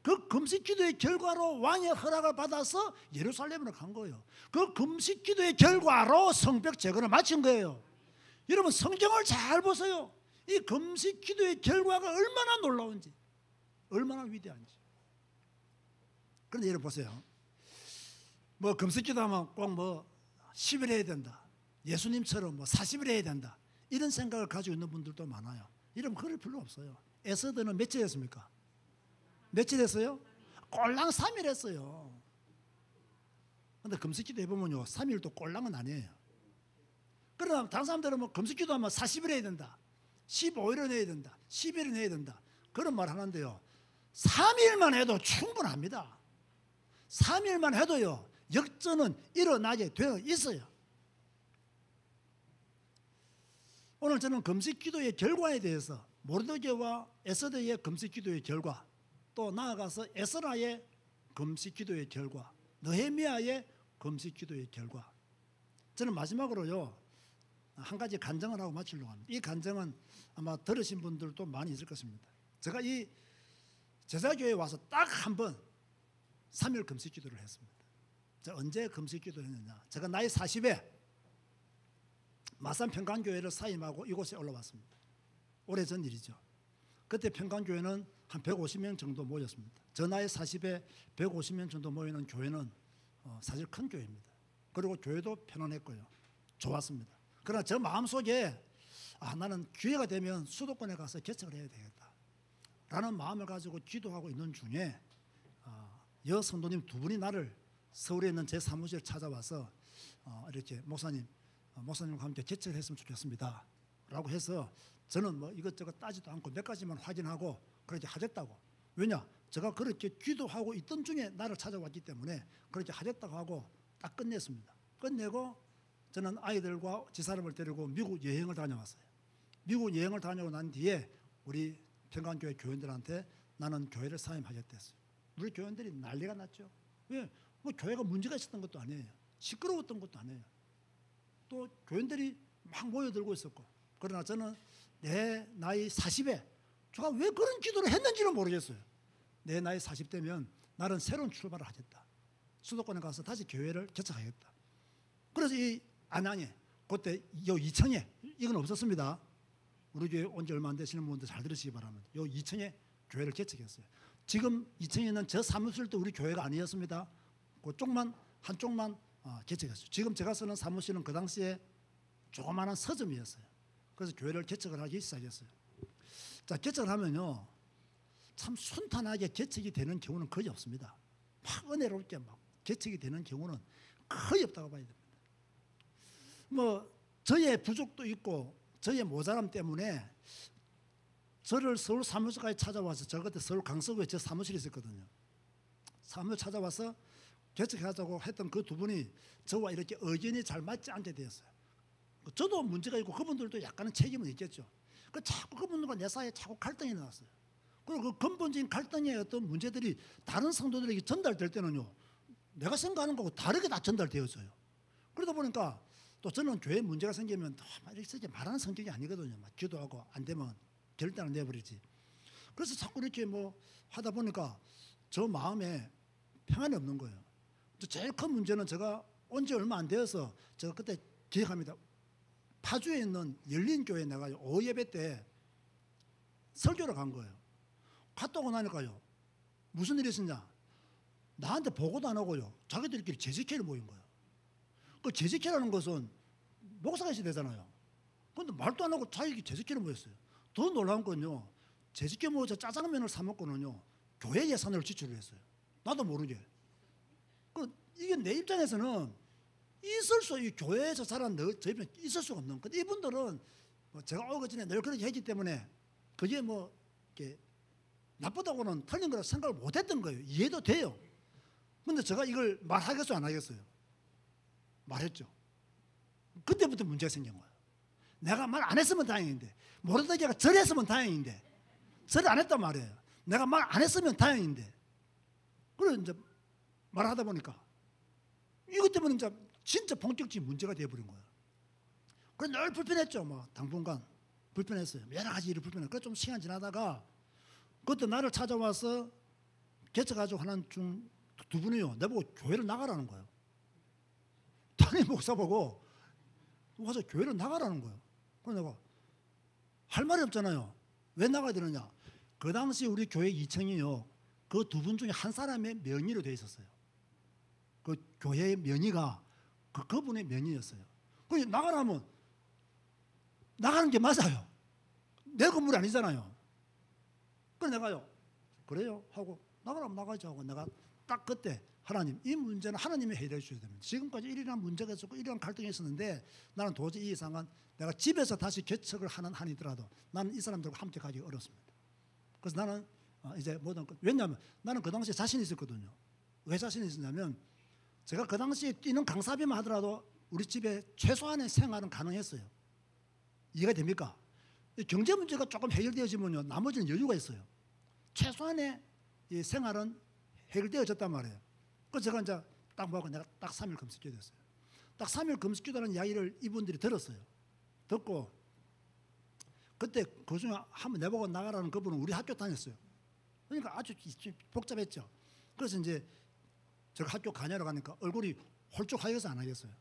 그 금식 기도의 결과로 왕의 허락을 받아서 예루살렘으로 간 거예요. 그 금식 기도의 결과로 성벽 재건을 마친 거예요. 여러분 성경을 잘 보세요. 이 금식 기도의 결과가 얼마나 놀라운지 얼마나 위대한지. 그런데 여러분 보세요. 뭐 금식 기도하면 꼭 뭐 10일 해야 된다. 예수님처럼 뭐 40일 해야 된다. 이런 생각을 가지고 있는 분들도 많아요. 여러분 그럴 필요 없어요. 에스더는 며칠 했습니까? 며칠 했어요? 꼴랑 3일 했어요. 그런데 금식기도 해보면요 3일도 꼴랑은 아니에요. 그러나 다른 사람들은 뭐 금식기도 하면 40일 해야 된다 15일은 해야 된다 10일은 해야 된다 그런 말 하는데요 3일만 해도 충분합니다. 3일만 해도요 역전은 일어나게 되어 있어요. 오늘 저는 금식기도의 결과에 대해서 모르드게와 에스더의 금식기도의 결과 또 나아가서 에스라의 금식기도의 결과 느헤미야의 금식기도의 결과 저는 마지막으로요 한 가지 간증을 하고 마치려고 합니다. 이 간증은 아마 들으신 분들도 많이 있을 것입니다. 제가 이 제자교회에 와서 딱 한 번 3일 금식기도를 했습니다. 제가 언제 금식기도를 했느냐 제가 나이 40에 마산 평강교회를 사임하고 이곳에 올라왔습니다. 오래전 일이죠. 그때 평강교회는 한 150명 정도 모였습니다. 저 나이 40에 150명 정도 모이는 교회는 사실 큰 교회입니다. 그리고 교회도 편안했고요. 좋았습니다. 그러나 저 마음속에 나는 기회가 되면 수도권에 가서 개척을 해야 되겠다 라는 마음을 가지고 기도하고 있는 중에 여성도님 두 분이 나를 서울에 있는 제 사무실에 찾아와서 이렇게 목사님과 함께 개척을 했으면 좋겠습니다 라고 해서 저는 뭐 이것저것 따지도 않고 몇 가지만 확인하고 그렇게 하겠다고. 왜냐? 제가 그렇게 기도하고 있던 중에 나를 찾아왔기 때문에 그렇게 하겠다고 하고 딱 끝냈습니다. 끝내고 저는 아이들과 집사람을 데리고 미국 여행을 다녀왔어요. 미국 여행을 다녀오고 난 뒤에 우리 평강교회 교인들한테 나는 교회를 사임하겠다 했어요. 우리 교인들이 난리가 났죠. 왜? 뭐 교회가 문제가 있었던 것도 아니에요. 시끄러웠던 것도 아니에요. 또 교인들이 막 모여들고 있었고. 그러나 저는 내 나이 40에 제가 왜 그런 기도를 했는지는 모르겠어요. 내 나이 40대면 나는 새로운 출발을 하겠다. 수도권에 가서 다시 교회를 개척하겠다. 그래서 이 안양에 그때 요 이청에 이건 없었습니다. 우리 교회 온 지 얼마 안 되시는 분들 잘 들으시기 바랍니다. 요 이청에 교회를 개척했어요. 지금 이청에 있는 저 사무실도 우리 교회가 아니었습니다. 그쪽만 한쪽만 개척했어요. 지금 제가 쓰는 사무실은 그 당시에 조그마한 서점이었어요. 그래서 교회를 개척을 하기 시작했어요. 자, 개척을 하면요 참 순탄하게 개척이 되는 경우는 거의 없습니다. 막 은혜롭게 막 개척이 되는 경우는 거의 없다고 봐야 됩니다. 뭐 저의 부족도 있고 저의 모자람 때문에 저를 서울 사무실까지 찾아와서 저 그때 서울 강서구에 제 사무실이 있었거든요. 사무실 찾아와서 개척하자고 했던 그 두 분이 저와 이렇게 의견이 잘 맞지 않게 되었어요. 저도 문제가 있고 그분들도 약간은 책임은 있겠죠. 자꾸 그분들과 내 사이에 자꾸 갈등이 나왔어요. 그리고 그 근본적인 갈등의 어떤 문제들이 다른 성도들에게 전달될 때는요 내가 생각하는 거하고 다르게 다 전달되었어요. 그러다 보니까 또 저는 교회에 문제가 생기면 이렇게 말하는 성격이 아니거든요. 막 기도하고 안 되면 결단을 내버리지. 그래서 자꾸 이렇게 뭐 하다 보니까 저 마음에 평안이 없는 거예요. 제일 큰 문제는 제가 온 지 얼마 안 되어서 제가 그때 기억합니다. 파주에 있는 열린교회에 내가 오예배 때 설교를 간 거예요. 갔다 오고 나니까요 무슨 일이 있었냐, 나한테 보고도 안 하고요 자기들끼리 재직회를 모인 거예요. 그 재직회라는 것은 목사가 있어야 되잖아요. 그런데 말도 안 하고 자기들끼리 재직회를 모였어요. 더 놀라운 건요 재직회 모여서 짜장면을 사 먹고는요 교회 예산을 지출을 했어요. 나도 모르게. 이게 내 입장에서는 이 교회에서 자란 저희는 있을 수가 없는. 근데 이분들은 제가 오기 전에 늘 그렇게 했기 때문에 그게 뭐 이렇게 나쁘다고는 틀린 거라 생각을 못했던 거예요. 이해도 돼요. 근데 제가 이걸 말하겠어요 안 하겠어요? 말했죠. 그때부터 문제가 생긴 거예요. 내가 말 안 했으면 다행인데, 모르던 얘가 절했으면 다행인데 절을 안 했단 말이에요. 내가 말 안 했으면 다행인데. 그래서 이제 말하다 보니까 이것 때문에 이제 진짜 본격적인 문제가 되어버린 거예요. 그래서 늘 불편했죠. 뭐 당분간 불편했어요. 여러 가지 일이 불편해요. 그래서 좀 시간 지나다가 그때 나를 찾아와서 개척가지고 하는 중 두 분이요 내보고 교회를 나가라는 거예요. 담임 목사 보고 와서 교회를 나가라는 거예요. 그래서 내가 할 말이 없잖아요. 왜 나가야 되느냐. 그 당시 우리 교회 2층이요 그 두 분 중에 한 사람의 명의로 되어 있었어요. 그 교회의 명의가 그분의 명의였어요. 그래서 나가라면 나가는 게 맞아요. 내 건물이 아니잖아요. 그래서 내가요 그래요 하고 나가라면 나가죠 하고 내가 딱 그때 하나님 이 문제는 하나님이 해결해 주셔야 됩니다. 지금까지 이러한 문제가 있었고 이러한 갈등이 있었는데 나는 도저히 이 이상은 내가 집에서 다시 개척을 하는 한이더라도 나는 이 사람들과 함께 가기 어렵습니다. 그래서 나는 이제 모든 왜냐하면 나는 그 당시에 자신이 있었거든요. 왜 자신이 있었냐면 제가 그 당시에 뛰는 강사비만 하더라도 우리 집에 최소한의 생활은 가능했어요. 이해가 됩니까? 경제 문제가 조금 해결되어지면요 나머지는 여유가 있어요. 최소한의 이 생활은 해결되어졌단 말이에요. 그래서 제가 이제 딱 보고 내가 딱 3일 금식기도 했어요. 딱 3일 금식기도라는 이야기를 이분들이 들었어요. 듣고 그때 그 중에 한번 내보고 나가라는 그분은 우리 학교 다녔어요. 그러니까 아주 복잡했죠. 그래서 이제 제가 학교 가냐로 가니까 얼굴이 홀쭉하겠어 안 하겠어요?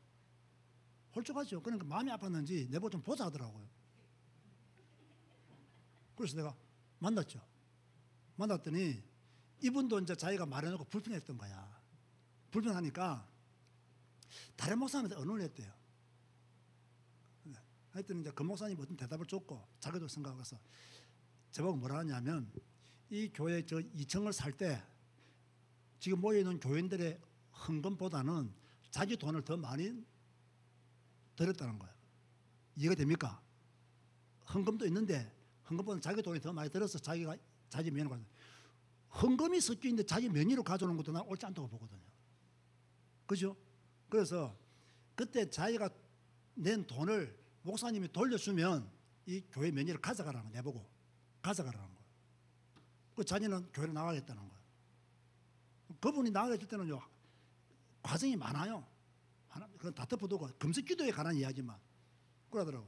홀쭉하죠. 그러니까 마음이 아팠는지 내보고 좀 보자 하더라고요. 그래서 내가 만났죠. 만났더니 이분도 이제 자기가 말해놓고 불편했던 거야. 불편하니까 다른 목사님한테 언언을 했대요. 하여튼 이제 그 목사님 어떤 대답을 줬고 자기도 생각해서 저보고 뭐라 하냐면 이 교회 저 2층을 살 때 지금 모여있는 교인들의 헌금보다는 자기 돈을 더 많이 들였다는 거예요. 이해가 됩니까? 헌금도 있는데 헌금보다 자기 돈이 더 많이 들어서 자기가 자기 명의로 가져. 헌금이 섞여 있는데 자기 명의로 가져오는 것도 난 옳지 않다고 보거든요. 그죠? 그래서 그때 자기가 낸 돈을 목사님이 돌려주면 이 교회 명의를 가져가라는 거 내보고 가져가라는 거예요. 그 자기는 교회를 나가겠다는 거예요. 그분이 나가겠을 때는요 과정이 많아요. 그건 다 덮어두고 금식기도에 관한 이야기만 그러더라고.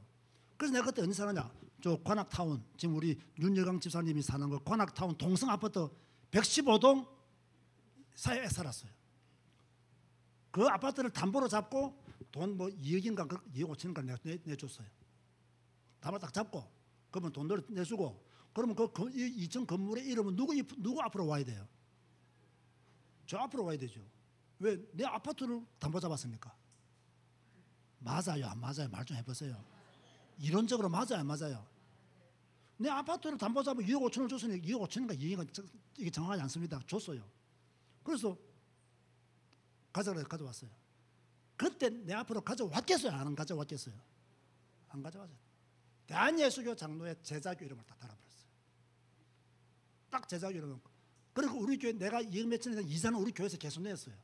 그래서 내가 그때 어디 사느냐? 저 관악타운 지금 우리 윤여강 집사님이 사는 거 관악타운 동성 아파트 115동 사이에 살았어요. 그 아파트를 담보로 잡고 돈 뭐 2억인가 2억 5천인가 내줬어요. 담보 딱 잡고 그러면 돈을 내주고 그러면 그 2층 건물의 이름은 누구 앞으로 와야 돼요? 저 앞으로 와야 되죠. 왜 내 아파트를 담보 잡았습니까? 맞아요, 안 맞아요? 말 좀 해보세요. 이론적으로 맞아요, 안 맞아요? 내 아파트를 담보 잡으면 2억 5천을 줬으니 2억 5천인가 2억인가 이게 정확하지 않습니다. 줬어요. 그래서 가져가서 가져왔어요. 그때 내 앞으로 가져왔겠어요? 안 가져왔겠어요? 안 가져왔어요. 대한예수교 장로의 제자교 이름을 딱 달아버렸어요. 딱 제자교 이름을. 그리고 우리 교회 내가 2억 몇천에 대한 이사는 우리 교회에서 계속 냈어요.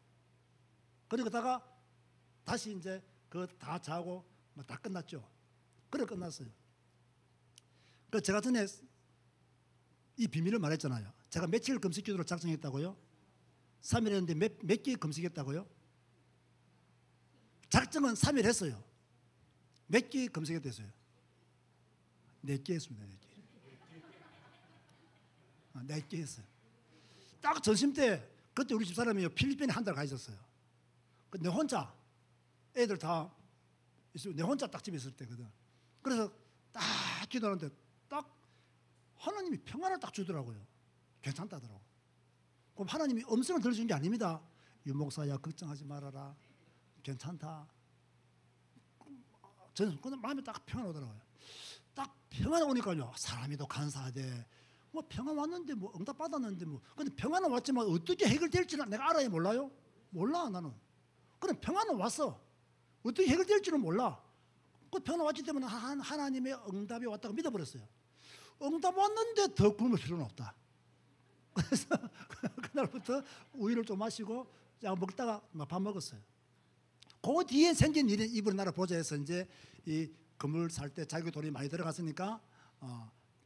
그러다가 다시 이제 그 다 자고 뭐 다 끝났죠. 그래 끝났어요. 그 제가 전에 이 비밀을 말했잖아요. 제가 며칠 금식기도를 작성했다고요? 3일 했는데 몇 개 금식했다고요? 작정은 3일 했어요. 몇 개 금식했어요? 4개 했습니다. 4개. 4개 했어요. 딱 점심 때 그때 우리 집사람이 필리핀에 한 달 가 있었어요. 내 혼자 애들 다 있어요. 내 혼자 딱 집에 있을 때거든. 그래서 딱 기도하는데 딱 하나님이 평안을 딱 주더라고요. 괜찮다더라고. 그럼 하나님이 음성을 들려준 게 아닙니다. 유 목사야 걱정하지 말아라. 괜찮다. 저는 마음이 딱 평안 오더라고요. 딱 평안 오니까요. 사람이 더 간사하대. 뭐 평안 왔는데 뭐 응답 받았는데 뭐 근데 평안은 왔지만 어떻게 해결될지는 내가 알아야 몰라요? 몰라 나는. 그럼 평안은 왔어. 어떻게 해결될지는 몰라. 그 평안 왔기 때문에 하나님의 응답이 왔다고 믿어버렸어요. 응답 왔는데 더 굶을 필요는 없다. 그래서 그날부터 우유를 좀 마시고 먹다가 밥 먹었어요. 그 뒤에 생긴 일이 이번 나라 보좌에서 이제 이 건물 살 때 자기 돈이 많이 들어갔으니까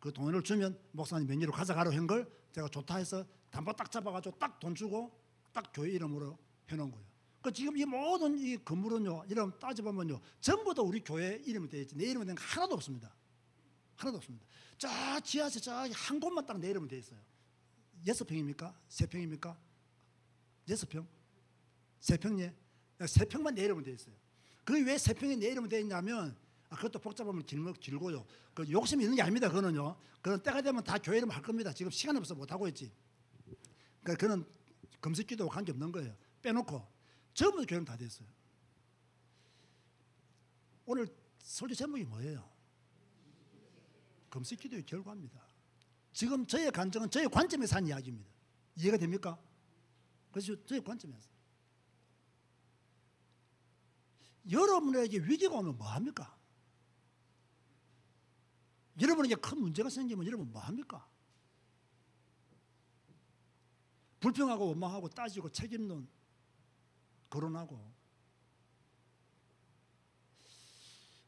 그 돈을 주면 목사님 명의로 가져가라고 한 걸 제가 좋다 해서 담보 딱 잡아가지고 딱 돈 주고 딱 교회 이름으로 해놓은 거예요. 그 지금 이 모든 이 건물은요, 이름 따져보면요, 전부 다 우리 교회 이름이 되어 있지 내 이름은 된 거 하나도 없습니다. 하나도 없습니다. 저 지하철 저 한 곳만 딱 내 이름은 되어 있어요. 6평입니까? 3평입니까? 6평? 3평예? 3평만 내 이름은 되어 있어요. 그게 왜 3평이 내 이름은 되어 있냐면 그것도 복잡하면 길고요. 그 욕심이 있는 게 아닙니다. 그거는요. 그건 때가 되면 다 교회 이름 할 겁니다. 지금 시간이 없어서 못하고 있지. 그러니까 그는 금식기도와 관계없는 거예요. 빼놓고 전부 다 교회는 다 됐어요. 오늘 설교 제목이 뭐예요? 금식기도의 결과입니다. 지금 저의 간증은 저의 관점에서 한 이야기입니다. 이해가 됩니까? 그래서 저의 관점에서. 여러분에게 위기가 오면 뭐합니까? 여러분에게 큰 문제가 생기면 여러분 뭐합니까? 불평하고 원망하고 따지고 책임론 거론하고.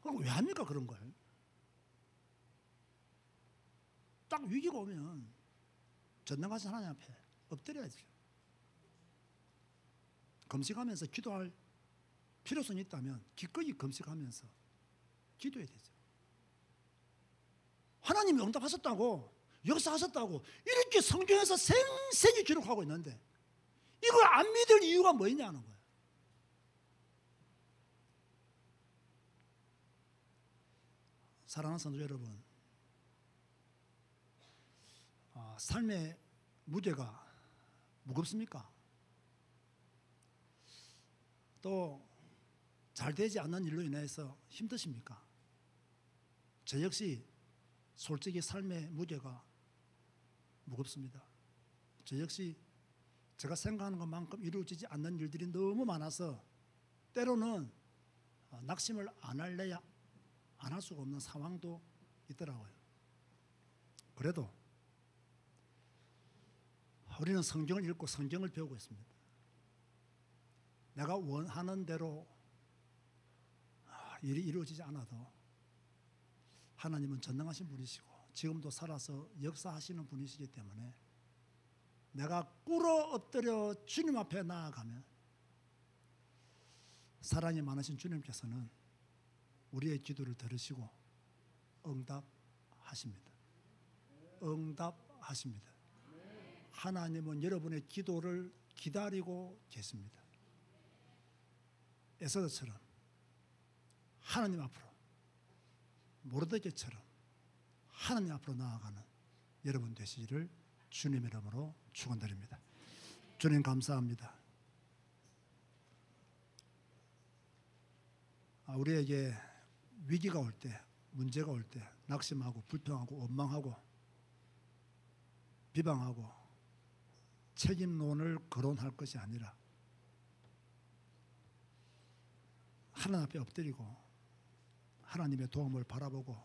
그럼 왜 합니까 그런 걸? 딱 위기가 오면 전능하신 하나님 앞에 엎드려야죠. 금식하면서 기도할 필요성이 있다면 기꺼이 금식하면서 기도해야 되죠. 하나님이 응답하셨다고 역사하셨다고 이렇게 성경에서 생생히 기록하고 있는데 이걸 안 믿을 이유가 뭐냐는 거예요. 사랑하는 성도 여러분, 삶의 무게가 무겁습니까? 또 잘 되지 않는 일로 인해서 힘드십니까? 저 역시 솔직히 삶의 무게가 무겁습니다. 저 역시 제가 생각하는 것만큼 이루어지지 않는 일들이 너무 많아서 때로는 낙심을 안 할래야 안 할 수가 없는 상황도 있더라고요. 그래도 우리는 성경을 읽고 성경을 배우고 있습니다. 내가 원하는 대로 일이 이루어지지 않아도 하나님은 전능하신 분이시고 지금도 살아서 역사하시는 분이시기 때문에 내가 꿇어 엎드려 주님 앞에 나아가면 사랑이 많으신 주님께서는 우리의 기도를 들으시고 응답하십니다. 응답하십니다. 하나님은 여러분의 기도를 기다리고 계십니다. 에스더처럼 하나님 앞으로 모르드게처럼 하나님 앞으로 나아가는 여러분 되시기를 주님의 이름으로 축원드립니다. 주님 감사합니다. 우리에게 위기가 올 때, 문제가 올 때 낙심하고 불평하고 원망하고 비방하고 책임론을 거론할 것이 아니라 하나님 앞에 엎드리고 하나님의 도움을 바라보고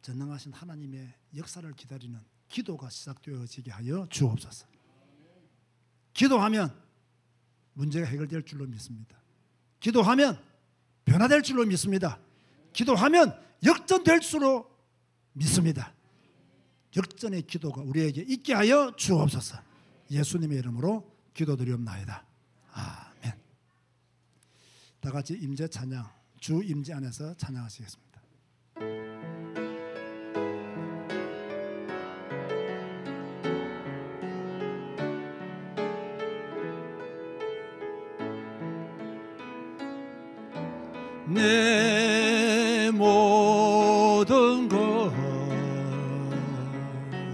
전능하신 하나님의 역사를 기다리는 기도가 시작되어지게 하여 주옵소서. 기도하면 문제가 해결될 줄로 믿습니다. 기도하면 변화될 줄로 믿습니다. 기도하면 역전될 줄로 믿습니다. 역전의 기도가 우리에게 있게 하여 주옵소서. 예수님의 이름으로 기도드리옵나이다. 아멘. 다 같이 임재 찬양, 주 임재 안에서 찬양하시겠습니다. 내 모든 것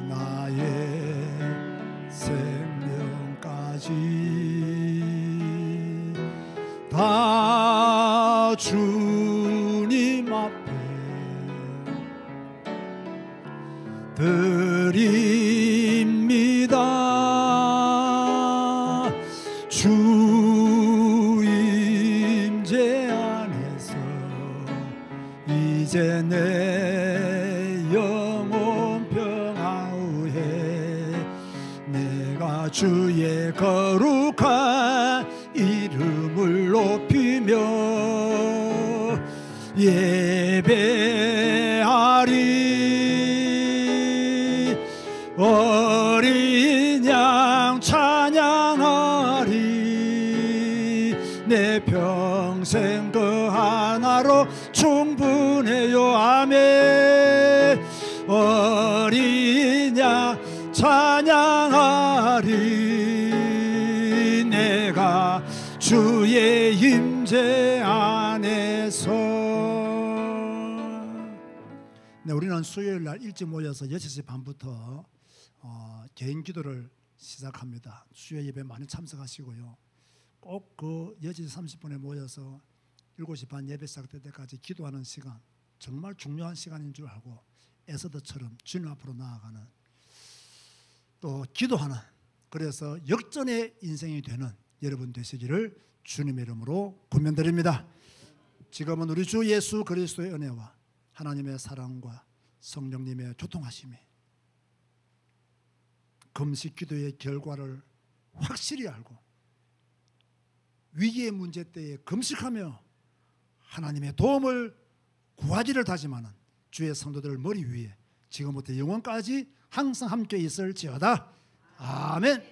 나의 생명까지 다 주님 앞에 드립니다. 주 임재 안에서 이제 내 영혼 평화후에 내가 주의 거룩한 이름을 높이며 예배하리. 어린 양 찬양하리. 내 평생 그 하나로 충분해요. 아멘. 어린 양 찬양하리. 내가 주의 임재 안에서. 네, 우리는 수요일 날 일찍 모여서 6시 반부터 개인 기도를 시작합니다. 수요 예배 많이 참석하시고요. 꼭 그 6시 30분에 모여서 7시 반 예배 시작될 때까지 기도하는 시간, 정말 중요한 시간인 줄 알고 에스더처럼 주님 앞으로 나아가는, 또 기도하는, 그래서 역전의 인생이 되는 여러분 되시기를 주님의 이름으로 권면드립니다. 지금은 우리 주 예수 그리스도의 은혜와 하나님의 사랑과 성령님의 교통하심이 금식 기도의 결과를 확실히 알고 위기의 문제 때에 금식하며 하나님의 도움을 구하기를 다짐하는 주의 성도들 머리 위에 지금부터 영원까지 항상 함께 있을지어다. 아멘.